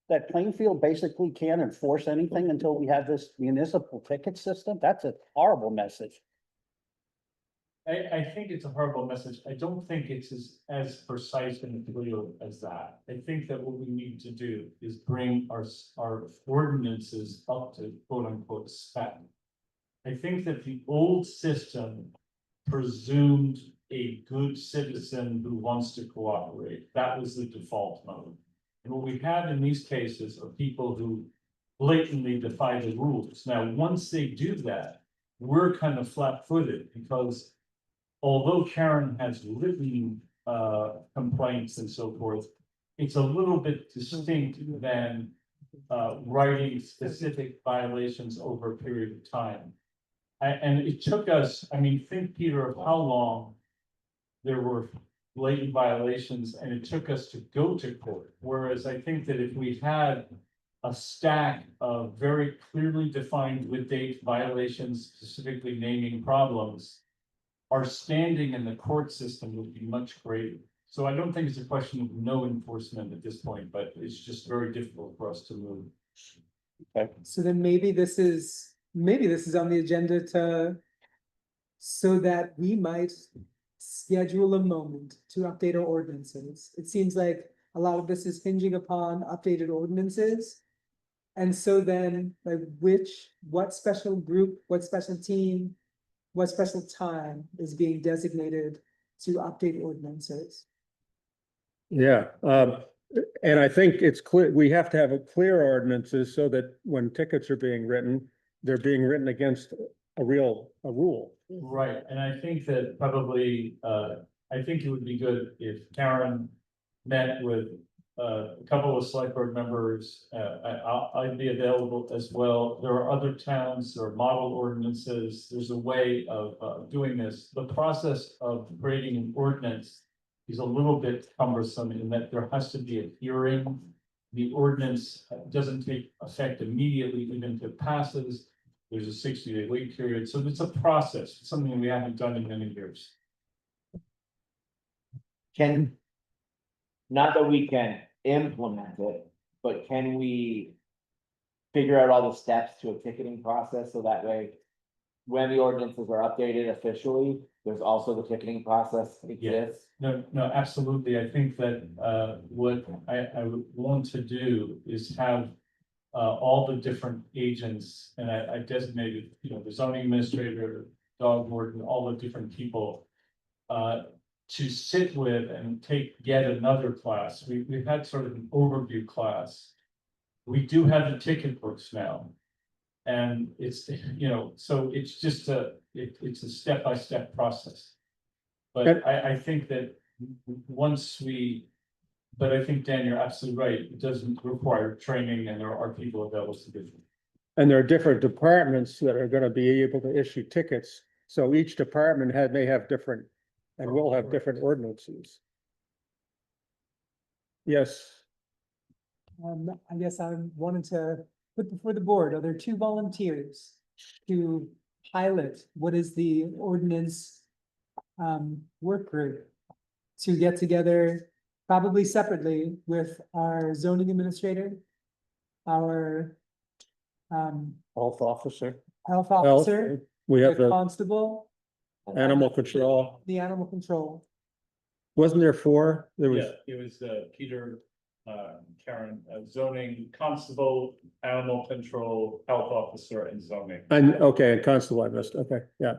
That Plainfield basically can't enforce anything until we have this municipal ticket system? That's a horrible message. I think it's a horrible message. I don't think it's as precise and clear as that. I think that what we need to do is bring our ordinances up to quote unquote spec. I think that the old system presumed a good citizen who wants to cooperate. That was the default mode. And what we have in these cases are people who blatantly defy the rules. Now, once they do that, we're kind of flat-footed because although Karen has written complaints and so forth, it's a little bit distinct than writing specific violations over a period of time. And it took us, I mean, think, Peter, of how long there were blatant violations and it took us to go to court. Whereas I think that if we had a stack of very clearly defined with date violations, specifically naming problems, our standing in the court system would be much greater. So I don't think it's a question of no enforcement at this point, but it's just very difficult for us to move. So then maybe this is on the agenda so that we might schedule a moment to update our ordinances. It seems like a lot of this is hinging upon updated ordinances. And so then, like, what special group, what special team, what special time is being designated to update ordinances? Yeah, and I think it's clear, we have to have a clear ordinances so that when tickets are being written, they're being written against a rule. Right, and I think that probably, I think it would be good if Karen met with a couple of select board members. I'd be available as well. There are other towns, there are model ordinances. There's a way of doing this. The process of creating an ordinance is a little bit cumbersome in that there has to be a hearing. The ordinance doesn't take effect immediately, even if it passes. There's a 60-day wait period, so it's a process, it's something we haven't done in many years. Not that we can implement it, but can we figure out all the steps to a ticketing process so that way when the ordinances are updated officially, there's also the ticketing process exists? No, absolutely. I think that what I would want to do is have all the different agents, and I designated, the zoning administrator, dog warden, all the different people to sit with and take yet another class. We've had sort of an overview class. We do have the ticket books now. And it's, so it's just it's a step-by-step process. But I think that but I think, Dan, you're absolutely right. It doesn't require training and there are people available to do it. And there are different departments that are gonna be able to issue tickets. So each department may have different, and will have different ordinances. Yes, I guess I wanted to put before the board, are there 2 volunteers to pilot what is the ordinance work group to get together, probably separately, with our zoning administrator, our Health officer. health health, officer, we have the the constable, animal control. the animal control. Wasn't there 4? There was, Yeah, it was Peter, Karen, zoning, constable, animal control, health officer, and zoning. and, okay, and constable I missed, okay, yeah.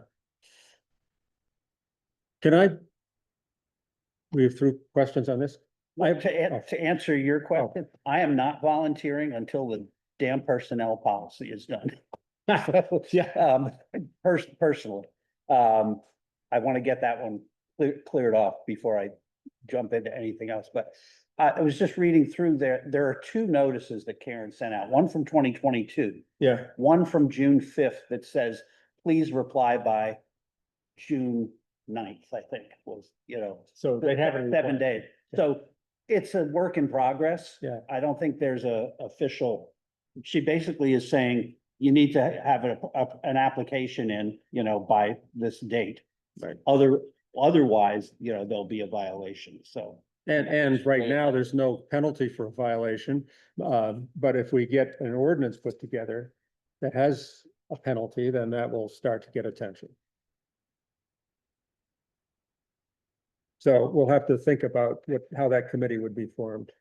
We have 3 questions on this? To answer your question, I am not volunteering until the damn personnel policy is done. Yeah. Personally, I want to get that one cleared off before I jump into anything else, but I was just reading through there are 2 notices that Karen sent out, one from 2022, Yeah, one from June 5th that says, please reply by June 9th, I think, was, you know. So they haven't. 7 days. So it's a work in progress. Yeah. I don't think there's a official, she basically is saying you need to have an application in, you know, by this date. Right. Otherwise, you know, there'll be a violation, so. And right now, there's no penalty for a violation, but if we get an ordinance put together that has a penalty, then that will start to get attention. So we'll have to think about how that committee would be formed,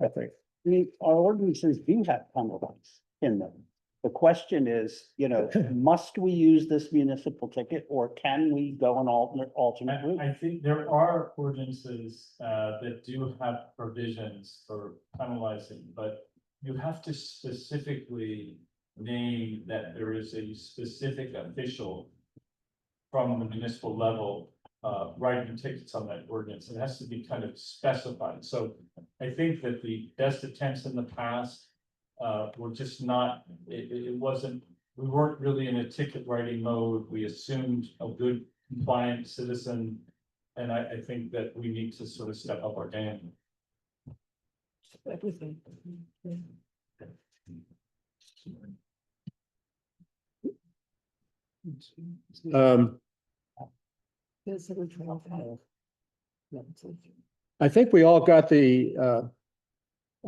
I think. I mean, our ordinances do have penalties in them. The question is, you know, must we use this municipal ticket or can we go an alternate route? I think there are ordinances that do have provisions for penalizing, but you have to specifically name that there is a specific official from the municipal level writing tickets on that ordinance. It has to be kind of specified. So I think that the best attempts in the past were just not, it wasn't, we weren't really in a ticket writing mode. We assumed a good compliant citizen. And I think that we need to sort of step up our game. Everything. I think we all got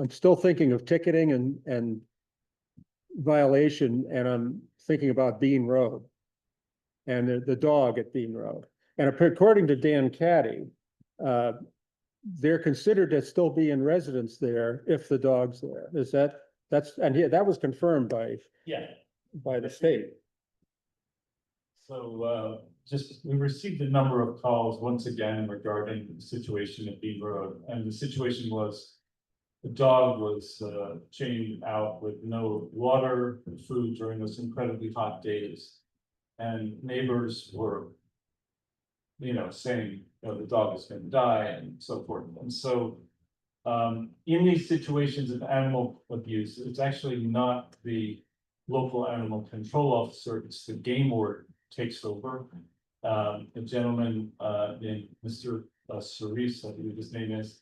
I'm still thinking of ticketing and violation, and I'm thinking about Bean Road and the dog at Bean Road. And according to Dan Caddy, they're considered to still be in residence there if the dog's there. That was confirmed Yeah. by the state. So we received a number of calls once again regarding the situation at Bean Road, and the situation was the dog was chained out with no water and food during those incredibly hot days. And neighbors were, you know, saying, you know, the dog is going to die and so forth. And so in these situations of animal abuse, it's actually not the local animal control officer, it's the game warden takes over. A gentleman named Mr. Cerise, I believe his name is.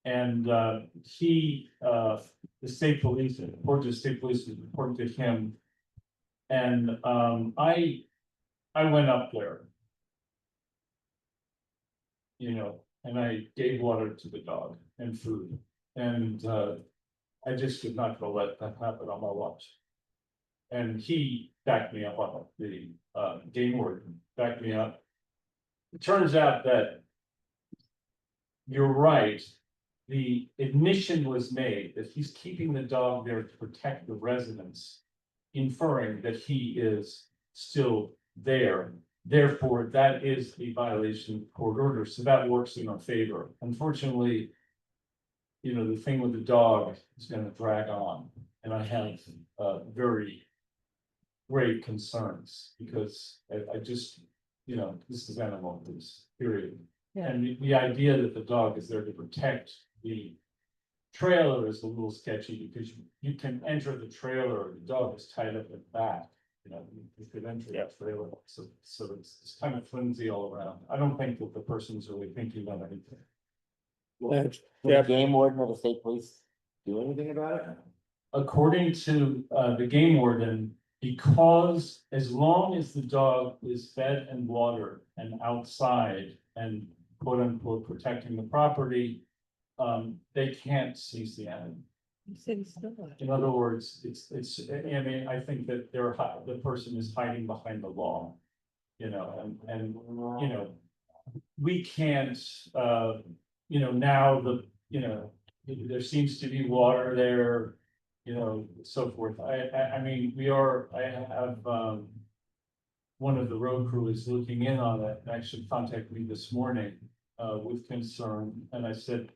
And the state police, according to the state police, reported to him. And I went up there. You know, and I gave water to the dog and food. And I just did not go let that happen on my watch. And he backed me up on it. The game warden backed me up. It turns out that you're right. The admission was made that he's keeping the dog there to protect the residents, inferring that he is still there. Therefore, that is a violation of court order. So that works in our favor. Unfortunately, you know, the thing with the dog is going to drag on. And I have very grave concerns because I just, you know, this is animal abuse, period. Yeah. And the idea that the dog is there to protect the trailer is a little sketchy because you can enter the trailer, the dog is tied up in the back. You know, you could enter that trailer, so it's kind of flimsy all around. I don't think that the person's really thinking about anything. Did Yeah. the game warden or the state police do anything about it? According to the game warden, because as long as the dog is fed and watered and outside and quote unquote protecting the property, they can't seize the animal. You said it's not. In other words, I mean, I think that the person is hiding behind the law. You know, and you know, we can't, you know, now there seems to be water there, you know, so forth. I mean, I have, one of the road crew is looking in on it, and actually contacted me this morning, with concern, and I said,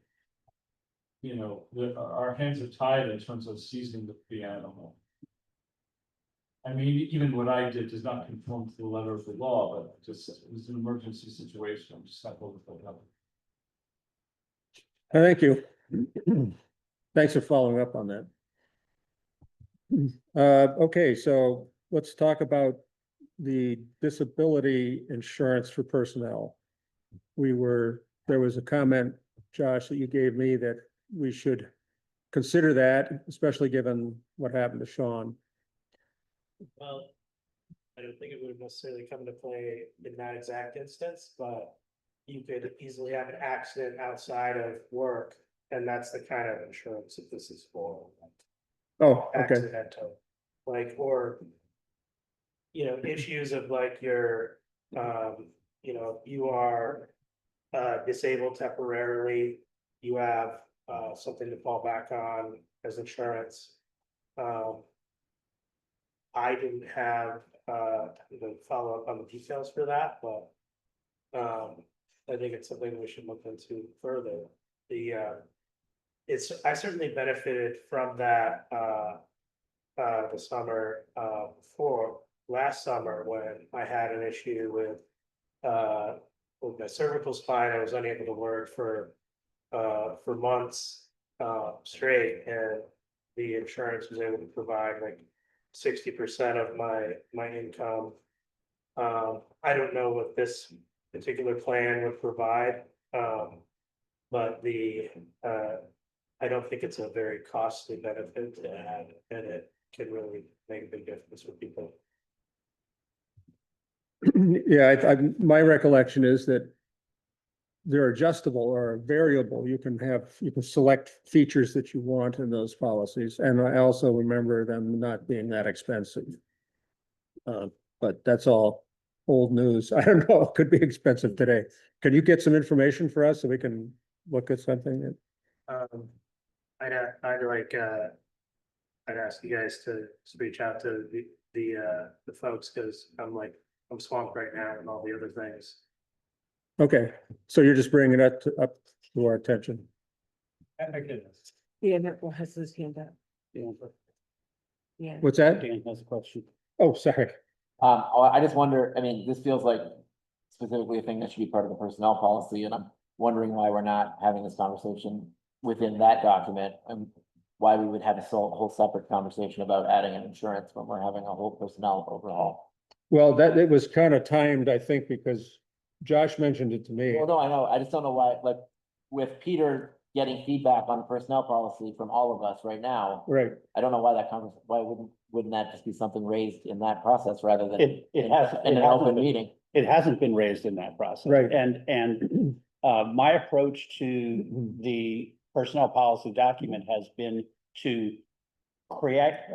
you know, our hands are tied in terms of seizing the animal. I mean, even what I did does not conform to the letter of the law, but just, it was an emergency situation, I'm just not going to put it up. Thank you. Thanks for following up on that. Okay, so let's talk about the disability insurance for personnel. There was a comment, Josh, that you gave me that we should consider that, especially given what happened to Sean. Well, I don't think it would necessarily come into play in that exact instance, but you could easily have an accident outside of work, and that's the kind of insurance that this is for. Oh, okay, Accidental, like, or. You know, issues of like your, you know, you are disabled temporarily, you have something to fall back on as insurance. I didn't have the follow-up on the details for that, but I think it's something we should look into further. I certainly benefited from that the summer before. Last summer, when I had an issue with my cervical spine, I was unable to work for months straight, and the insurance was able to provide like 60% of my income. I don't know what this particular plan would provide, but I don't think it's a very costly benefit to add, and it can really make a big difference for people. yeah, my recollection is that they're adjustable or variable. You can select features that you want in those policies, and I also remember them not being that expensive. But that's all old news. I don't know, it could be expensive today. Can you get some information for us so we can look at something? I'd ask you guys to reach out to the folks, because I'm swamped right now and all the other things. Okay, so you're just bringing it up to our attention. Yeah, that one has his hand up. Dan Yeah. What's that? has a question. Oh, sorry. I just wonder, I mean, this feels like specifically a thing that should be part of the personnel policy, and I'm wondering why we're not having this conversation within that document, and why we would have a whole separate conversation about adding an insurance when we're having a whole personnel overhaul. Well, it was kind of timed, I think, because Josh mentioned it to me. Well, no, I know, I just don't know why, like, with Peter getting feedback on personnel policy from all of us right now, Right, I don't know why why wouldn't that just be something raised in that process rather than It in hasn't an open been- meeting? It hasn't been raised in that process. Right. And my approach to the personnel policy document has been to correct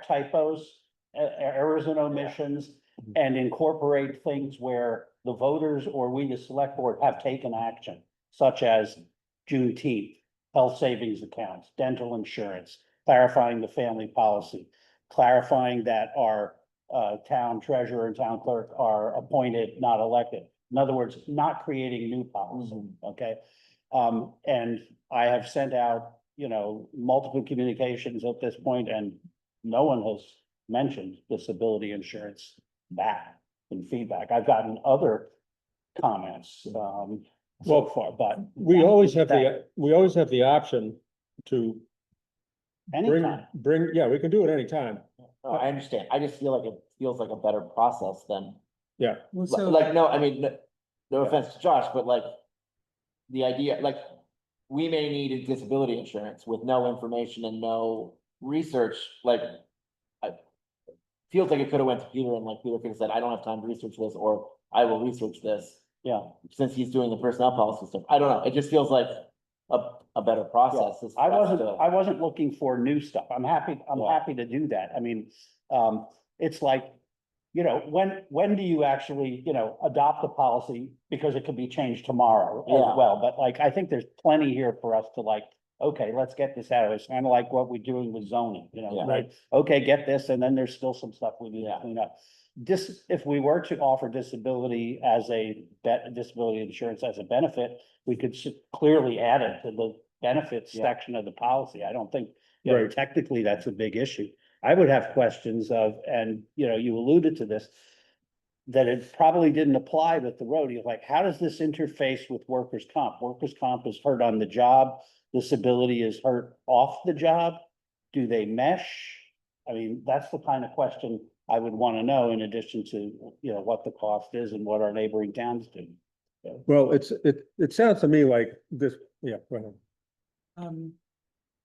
typos, errors and omissions, and incorporate things where the voters or we, the select board, have taken action, such as Juneteenth, health savings accounts, dental insurance, clarifying the family policy, clarifying that our town treasurer and town clerk are appointed, not elected. In other words, not creating new policy, okay? And I have sent out, multiple communications at this point, and no one has mentioned disability insurance back in feedback. I've gotten other comments, so far, but. we always have the option to Anytime. yeah, we can do it anytime. No, I understand, I just feel like it feels like a better process than, Yeah, Well, so. like, no, I mean, no offense to Josh, but like, the idea, like, we may need a disability insurance with no information and no research, like, feels like it could have went to Peter, and like Peter could have said, I don't have time to research this, or I will research this, Yeah, since he's doing the personnel policy stuff. I don't know, it just feels like a better process. as I opposed to- wasn't looking for new stuff. I'm happy Yeah. to do that. I mean, it's like, when do you actually, adopt a policy? Because it could be changed tomorrow Yeah. as well, but like, I think there's plenty here for us to like, okay, let's get this out of it. It's kind of like what we're doing with zoning, Yeah. like, okay, get this, and then there's still some stuff we need to Yeah. clean up. If we were to offer disability as disability insurance as a benefit, we could clearly add it to the benefits Yeah. section of the policy. I don't think, Right. technically that's a big issue. I would have questions of, and, you alluded to this, that it probably didn't apply with the road. You're like, how does this interface with workers' comp? Workers' comp is hurt on the job, disability is hurt off the job. Do they mesh? I mean, that's the kind of question I would want to know in addition to, you know, what the cost is and what our neighboring towns do. Well, it sounds to me like this, yeah, go ahead.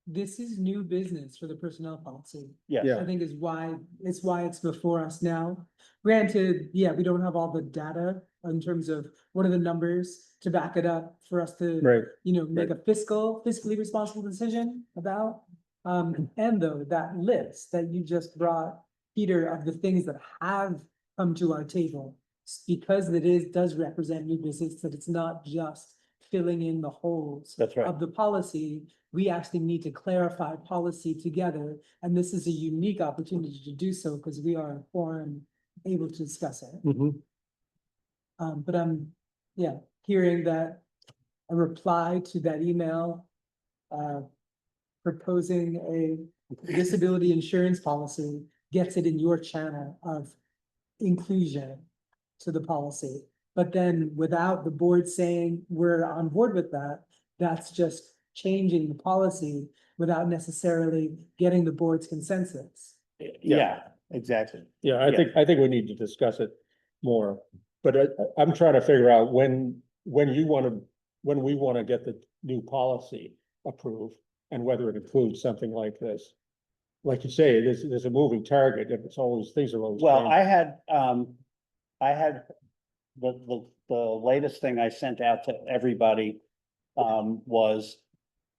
This is new business for the personnel policy. Yes. Yeah. I think is why it's before us now. Granted, yeah, we don't have all the data in terms of what are the numbers to back it up for us to, Right, you know, make a fiscally responsible decision about. And though that list that you just brought, Peter, of the things that have come to our table, because does represent new business, that it's not just filling in the holes That's right. of the policy. We actually need to clarify policy together, and this is a unique opportunity to do so because we are in forum able to discuss it. mhm, But I'm, yeah, hearing that a reply to that email, proposing a disability insurance policy gets it in your channel of inclusion to the policy. But then without the board saying we're on board with that, that's just changing the policy without necessarily getting the board's consensus. Yeah, exactly. yeah, Yeah. I think we need to discuss it more. But I'm trying to figure out when we want to get the new policy approved and whether it includes something like this. Like you say, there's a moving target, and it's always, things are always. Well, changing. I had the latest thing I sent out to everybody was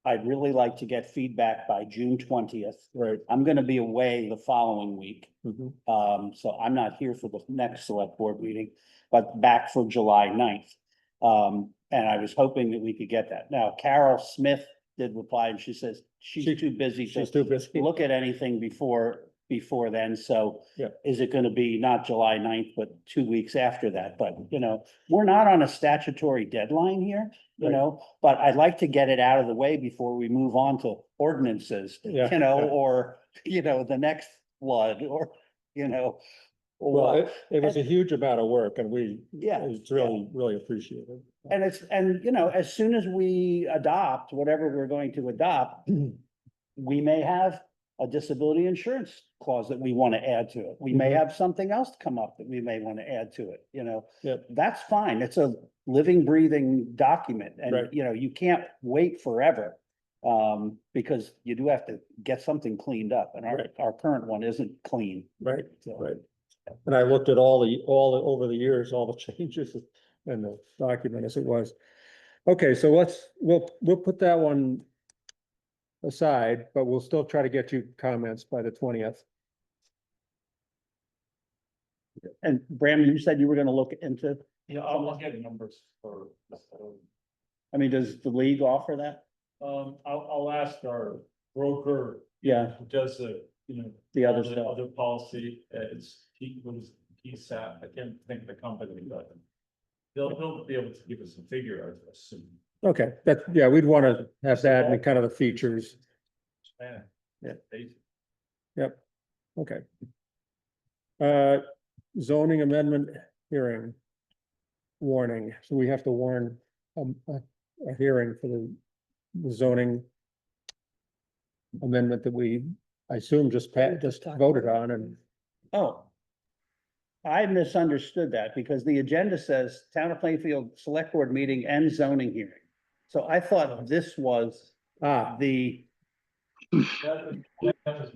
I'd really like to get feedback by June 20th. Right. I'm gonna be away the following week. Mhm. So I'm not here for the next select board meeting, but back for July 9th. And I was hoping that we could get that. Now, Carol Smith did reply and she says she's too busy She's to too busy. look at anything before then. So Yeah. is it gonna be not July 9th, but 2 weeks after that? But, you know, we're not on a statutory deadline here, you Right. know, but I'd like to get it out of the way before we move on to ordinances, Yeah, you know, yeah. or, you know, the next flood or, you know. Well, or- it was a huge amount of work and Yeah, it's really appreciated. And, you know, as soon as we adopt whatever we're going to adopt, we may have a disability insurance clause that we want to add to it. We may Mhm. have something else come up that we may want to add to it, you know? Yep. That's fine. It's a living, breathing document and, Right. you know, you can't wait forever. Because you do have to get something cleaned up and Right. our current one isn't clean. Right, So- right. And I looked at over the years, all the changes in the document as it was. Okay, so we'll put that one aside, but we'll still try to get you comments by the 20th. And Brandon, you said you were gonna look into, Yeah, I'll get numbers for, I mean, does the league offer that? I'll ask our broker Yeah, who does the, you know. the other the stuff. Other policy, it's, PSAP, I can't think of the company, but they'll be able to give us a figure, I assume. Okay, yeah, we'd want to have that and kind of the features. Yeah. Yep, okay. Zoning amendment hearing. Warning, so we have to warn a hearing for the zoning amendment that I assume just voted on and. Oh. I misunderstood that because the agenda says Town of Plainfield Select Board Meeting and zoning hearing. So I thought this was the, That was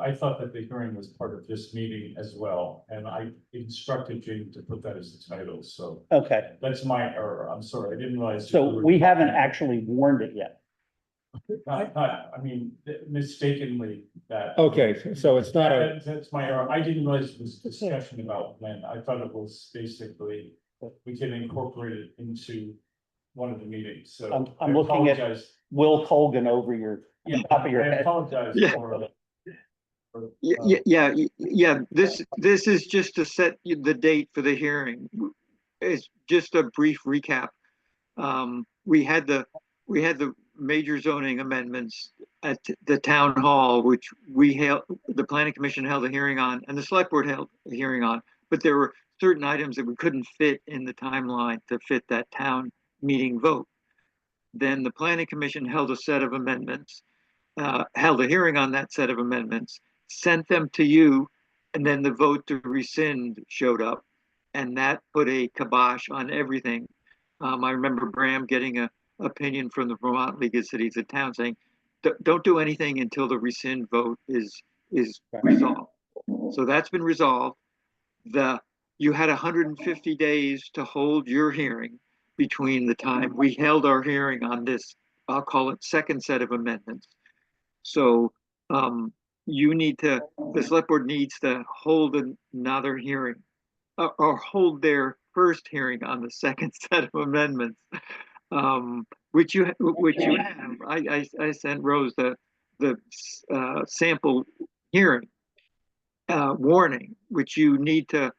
I thought that the hearing was part of this meeting as well, and I instructed Jane to put that as the title, so okay, that's my error, I'm sorry, I didn't realize. so we haven't actually warned it yet. I mean, mistakenly that. Okay, so it's not a, That's my error, I didn't realize it was discussion about when, I thought it was basically, we can incorporate it into one of the meetings, so. I'm I looking at- apologize. Will Colgan over your, Yeah, top of your I head. apologize Yeah. for. Yeah, this is just to set the date for the hearing. It's just a brief recap. We had the major zoning amendments at the town hall, which the planning commission held a hearing on, and the select board held a hearing on. But there were certain items that we couldn't fit in the timeline to fit that town meeting vote. Then the planning commission held a set of amendments, held a hearing on that set of amendments, sent them to you, and then the vote to rescind showed up. And that put a kibosh on everything. I remember Bram getting a opinion from the Vermont League of Cities and Towns saying, don't do anything until the rescind vote is resolved. So that's been resolved. You had 150 days to hold your hearing between the time we held our hearing on this, I'll call it second set of amendments. So the select board needs to hold another hearing or hold their first hearing on the second set of amendments, which you have. I sent Rose the sample hearing warning, which you need to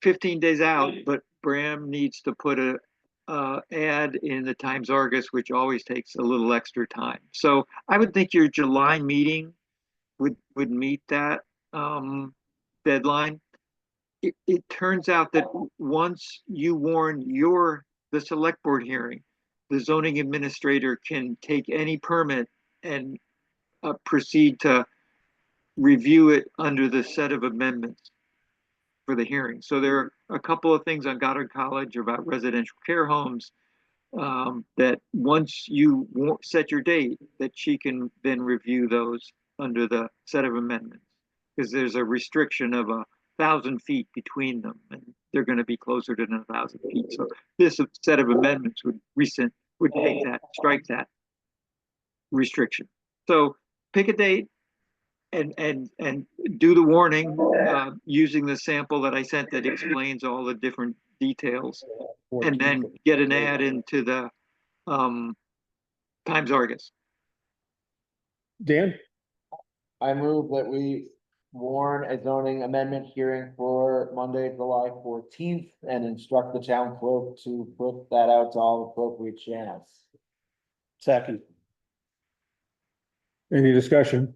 15 days out, but Bram needs to put a ad in the Times Argus, which always takes a little extra time. So I would think your July meeting would meet that deadline. It turns out that once you warn the select board hearing, the zoning administrator can take any permit and proceed to review it under the set of amendments for the hearing. So there are a couple of things on Goddard College about residential care homes that once you set your date, that she can then review those under the set of amendments, because there's a restriction of 1,000 feet between them, and they're going to be closer to 1,000 feet. So this set of amendments would strike that restriction. So pick a date and do the warning using the sample that I sent that explains all the different details, and then get an ad into the Times Argus. Dan? I move that we warn a zoning amendment hearing for Monday, July 14th, and instruct the town clerk to put that out to all appropriate channels. Second. Any discussion?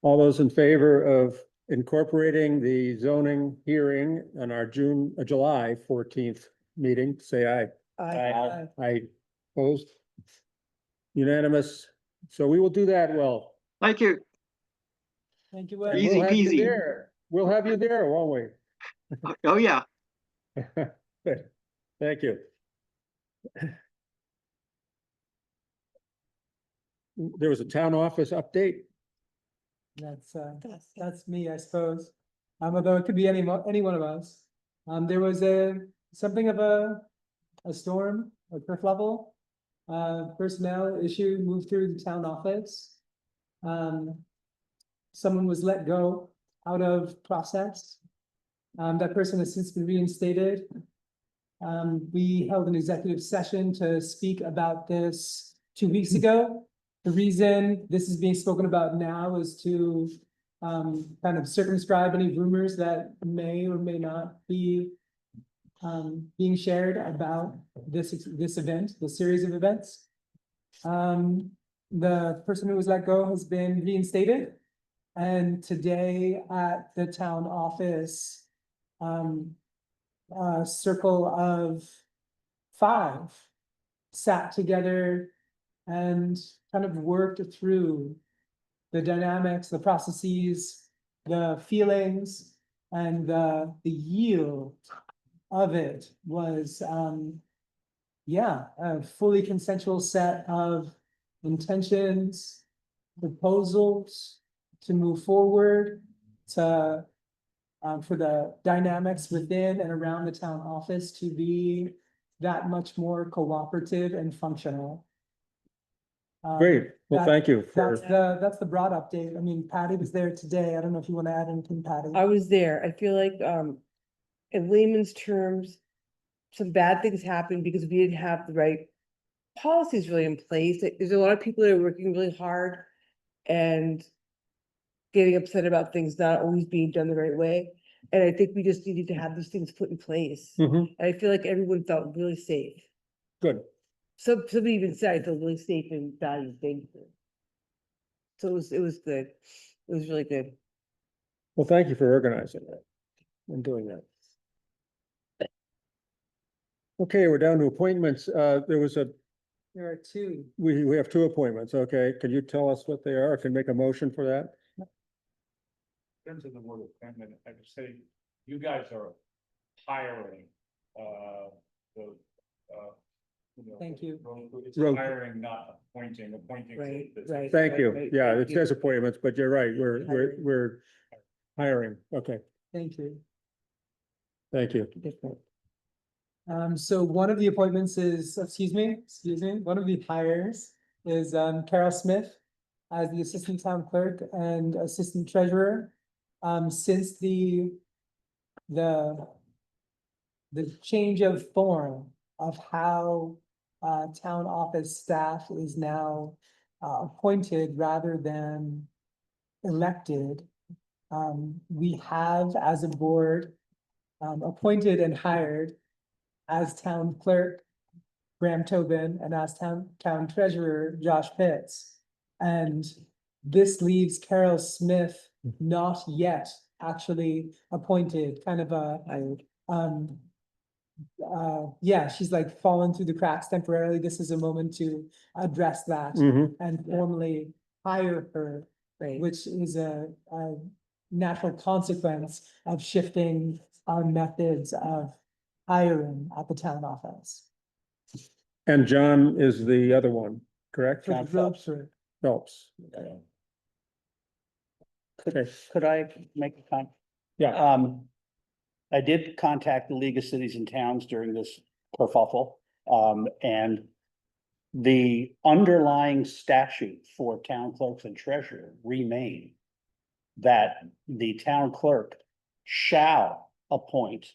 All those in favor of incorporating the zoning hearing on our July 14th meeting, say aye. I, Aye. Opposed? Unanimous. So we will do that well. Thank you. Thank you. And Easy we'll have you peasy. there. We'll have you there, won't Oh, yeah. we? Thank you. There was a town office update. That's me, I suppose. Although it could be any one of us. There was something of a storm, a kerfluffle. Personnel issue moved through the town office. Someone was let go out of process. That person has since been reinstated. We held an executive session to speak about this 2 weeks ago. The reason this is being spoken about now is to kind of circumscribe any rumors that may or may not be being shared about this event, the series of events. The person who was let go has been reinstated. And today at the town office, a circle of 5 sat together and kind of worked through the dynamics, the processes, the feelings, and the yield of it was, a fully consensual set of intentions, proposals to move forward, to for the dynamics within and around the town office to be that much more cooperative and functional. Great. Well, thank you for, That's the broad update. I mean, Patty was there today. I don't know if you want to add anything, Patty. I was there. I feel like, in layman's terms, some bad things happened because we didn't have the right policies really in place. There's a lot of people that are working really hard and getting upset about things not always being done the right way. And I think we just needed to have these things put in place. Mhm. And I feel like everyone felt really safe. Good. So somebody even said I feel really safe and valued. Thank you. So it was good. It was really good. Well, thank you for organizing that and doing that. Okay, we're down to appointments. There was There are two. We have two appointments, okay, can you tell us what they are, can make a motion for that? In terms of the word appointment, I would say you guys are hiring, the, Thank you. It's Road- hiring, not appointing, appointing. Right, is- right. Thank you, right, yeah, thank it you. says appointments, but you're right, we're Hiring. hiring, okay, Thank you. thank you. Different. So one of the appointments is, excuse me, one of the hires is, Carol Smith as the assistant town clerk and assistant treasurer. Since the change of form of how, town office staff is now, appointed rather than elected. We have, as a board, appointed and hired as town clerk, Graham Tobin, and as town treasurer, Josh Pitts. And this leaves Carol Smith not yet actually appointed, kind of a, yeah, she's like fallen through the cracks temporarily. This is a moment to address that Mhm. and formally hire her, Right. which is a natural consequence of shifting our methods of hiring at the town office. And John is the other one, correct? For the road crew. Phelps. Could I make a comment? Yeah, I did contact the League of Cities and Towns during this kerfuffle, and the underlying statute for town clerks and treasurer remain that the town clerk shall appoint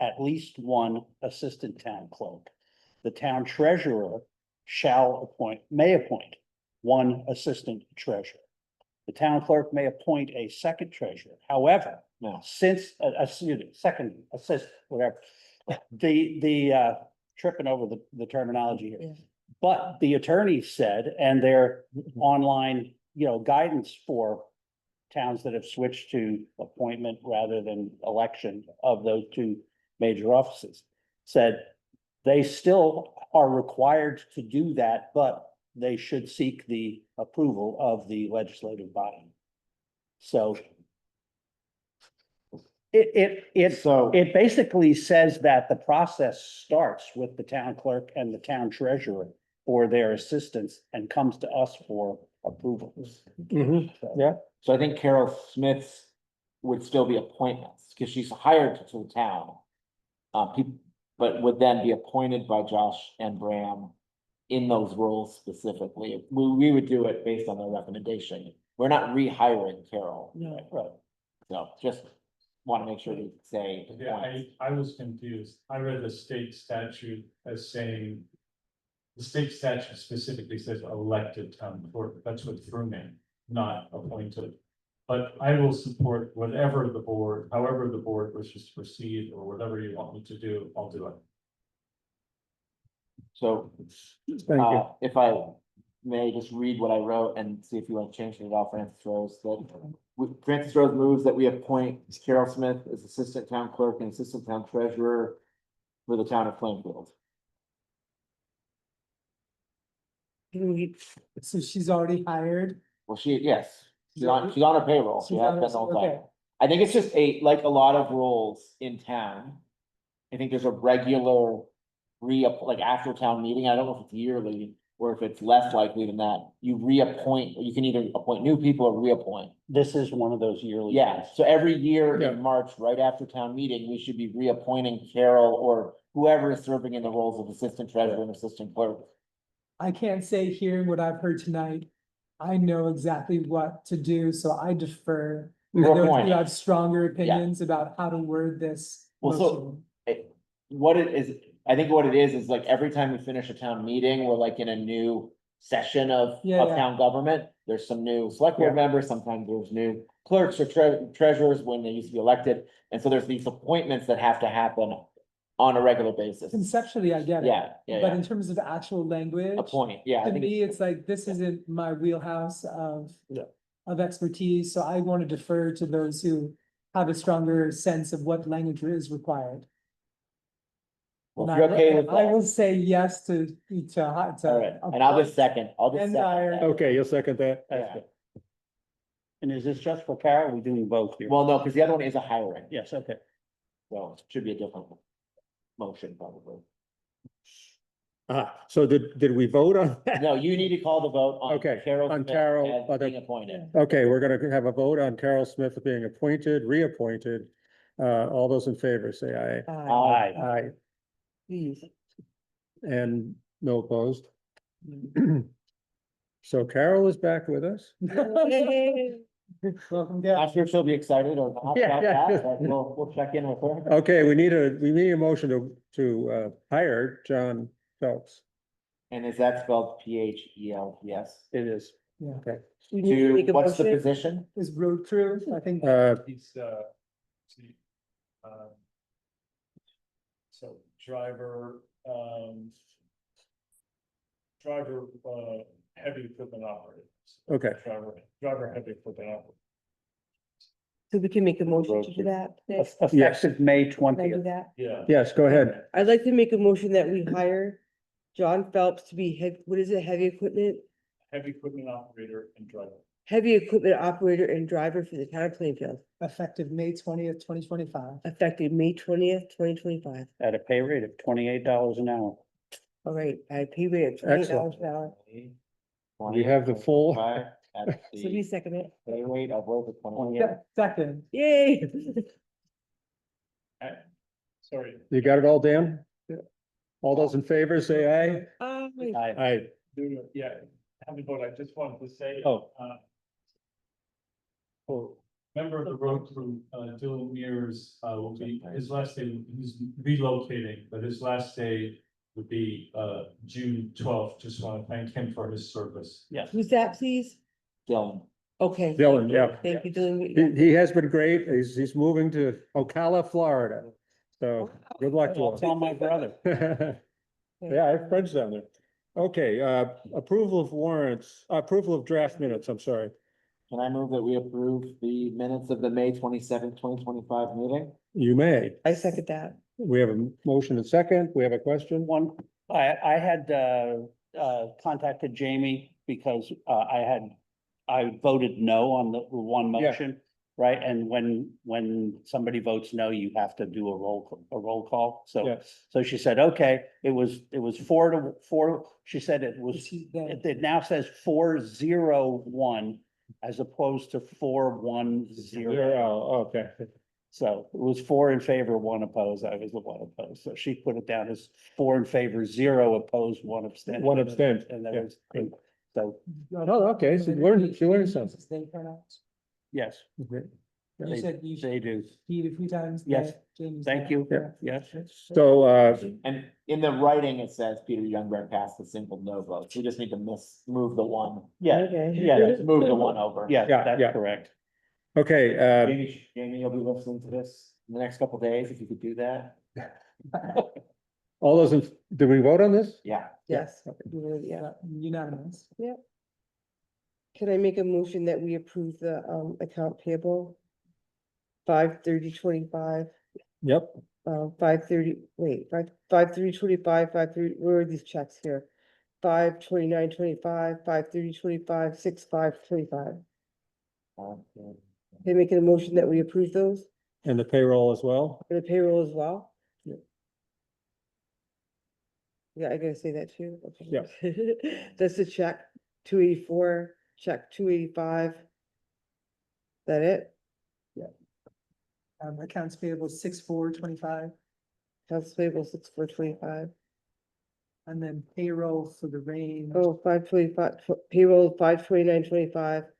at least one assistant town clerk. The town treasurer may appoint one assistant treasurer. The town clerk may appoint a second treasurer. However, No. since, excuse me, second assist, whatever. Tripping over the terminology here. Yeah. But the attorney said, and their online, guidance for towns that have switched to appointment rather than election of those two major offices, said they still are required to do that, but they should seek the approval of the legislative body. So So- it basically says that the process starts with the town clerk and the town treasurer for their assistance and comes to us for approval. Mhm. So- yeah, So I think Carol Smith's would still be appointments, because she's hired to the town. But would then be appointed by Josh and Bram in those roles specifically. We would do it based on their recommendation. We're not rehiring Carol. No. Right. So just want to make sure we say. Yeah, appoints. I was confused. I read the state statute as saying. The state statute specifically says elected town clerk. That's what threw me, not appointed. But I will support however the board wishes to proceed, or whatever you want me to do, I'll do it. So, thank you. if I may just read what I wrote and see if you want to change it at all, Francis Rose, Francis Rose moves that we appoint Carol Smith as Assistant Town Clerk and Assistant Town Treasurer for the town of Plainfield. Can we- So she's already hired. Well, yes, she's on her payroll. She She's has on been her- the whole okay. time. I think it's just like a lot of roles in town. I think there's a regular like after town meeting, I don't know if it's yearly or if it's less likely than that, you reappoint, or you can either appoint new people or reappoint. This is one of those yearly. Yeah, so every year Yeah. in March, right after town meeting, we should be reappointing Carol or whoever is serving in the roles of assistant treasurer and assistant clerk. I can't say hearing what I've heard tonight, I know exactly what to do, so I defer. to Your those who point. have stronger opinions about how to word this Well, so- motion. What it is, I think what it is like every time we finish a town meeting, we're like in a new session of Yeah, yeah. town government. There's some new select board members, sometimes there's new clerks or treasurers when they used to be elected. And so there's these appointments that have to happen on a regular basis. Conceptually, I get it. Yeah, yeah, But yeah. in terms of actual language. Appoint, yeah. I To think me, it's like, this isn't my wheelhouse Yeah. of expertise, so I want to defer to those who have a stronger sense of what language is required. Well, And if you're okay with I will that, say yes to. all right, and I'll just second, I'll just And second hire. that. Okay, you'll second that? Yeah. And is this just for Carol? We're doing both here? Well, no, because the other one is a hiring, Yes, okay. so it should be a different motion probably. So did we vote on that? No, you need to call the vote on Okay, Carol on Smith Carol, as being appointed. Okay, we're gonna have a vote on Carol Smith being appointed, reappointed. All those in favor, say aye. Aye. Aye, Please. and no opposed. So Carol is back with us. Welcome, Not sure if she'll be excited or not Yeah, about yeah. that, but we'll check in with her. Okay, we need a motion to hire John Phelps. And is that spelled Phelps? It is. Yeah. Okay, We need to make To, a what's the motion. position? Is road crew, I think. He's, see, um, so driver, heavy equipment operator. Okay. Driver heavy equipment operator. So we can make a motion to do that. Nick? Effective May Can I do twentieth. that? Yeah. yes, go ahead. I'd like to make a motion that we hire John Phelps to be what is it, heavy equipment? Heavy equipment operator and driver. Heavy equipment operator and driver for the town of Plainfield, Effective May 20th, 2025. effective May 20th, 2025. At a pay rate of $28 an hour. All right, I pay rate of $28 an hour. We have the full- At So we the second it. pay rate of over 20. Second, Yay. Sorry. You got it all, Dan? All those in favor, say aye. Aye. Aye. Aye. Yeah, having vote, I just wanted to say. Oh. Member of the road crew, Dylan Mears, will be, his last day, he's relocating, but his last day would be, June 12th. Just want to thank him for his service. Yes. Who's that, please? Dylan. Okay. Dylan, yeah. Thank you, Dylan. He has been great. He's moving to Ocala, Florida. So good luck I'll to tell my brother. him. Yeah, I have friends down there. Okay, approval of warrants, approval of draft minutes, I'm sorry. Can I move that we approve the minutes of the May 27th, 2025 meeting? You may. I second that. We have a motion and second. We have a question. One, I had contacted Jamie because I voted no on the one Yeah. motion. Right, and when somebody votes no, you have to do a roll call, so. Yeah. So she said, okay, it was 4-4, she said it was, is he there? it now says 4-0-1 as opposed to 4-1-0. Oh, okay. So it was 4 in favor, 1 opposed, I was the 1 opposed, so she put it down as 4 in favor, 0 opposed, 1 abstention. 1 abstain, And that yeah. was, so, Oh, okay, so you learned something. They pronounce. yes, Okay. You said you they do, repeat a few times. Yes. that Jamie's thank there. you, Yeah. yes. So, And in the writing, it says Peter Youngberg passed a single no vote. We just need to move the one. Yeah, Okay. yeah, Just move the one over. yeah, Yeah, that's yeah. correct. okay, Jamie, you'll be listening to this in the next couple of days, if you could do that. all those, did we vote on this? Yeah. Yes. Yeah. Unanimous. Can I make a motion that we approve the account payable? 5/30/25, Yep, 5/30, wait, 5/30/25, 5/30, where are these checks here? 5/29/25, 5/30/25, 6/5/25. Can I make a motion that we approve those, and the payroll as well? for the payroll as well? Yeah. Yeah, I gotta say that too, okay. Yeah. That's the check, 284, check 285. That it? Accounts payable 6/4/25, Accounts payable 6/4/25. and then payroll for the range. Oh, 5/25, payroll 5/29/25,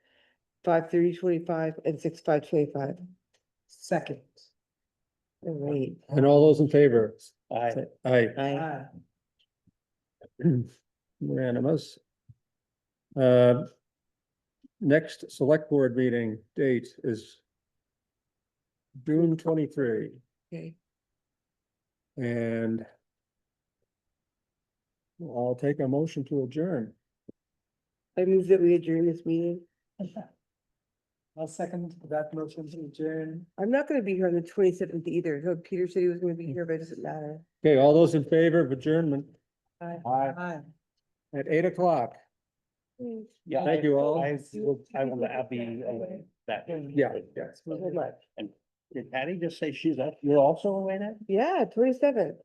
5/30/25, and 6/5/25. Second. All right. And all those in favor? I, Say aye. Aye. Unanimous. Next select board meeting date is June 23, Okay. and I'll take a motion to adjourn. I move that we adjourn this meeting. I'll second that motion to adjourn. I'm not gonna be here on the 27th either. So Peter said he was gonna be here, but it doesn't matter. Okay, all those in favor of adjournment Aye. at 8 o'clock? Yeah. Thank you all. I will be away that. Yeah, yes. And did Patty just say she's up? You're also away then? Yeah, 27th.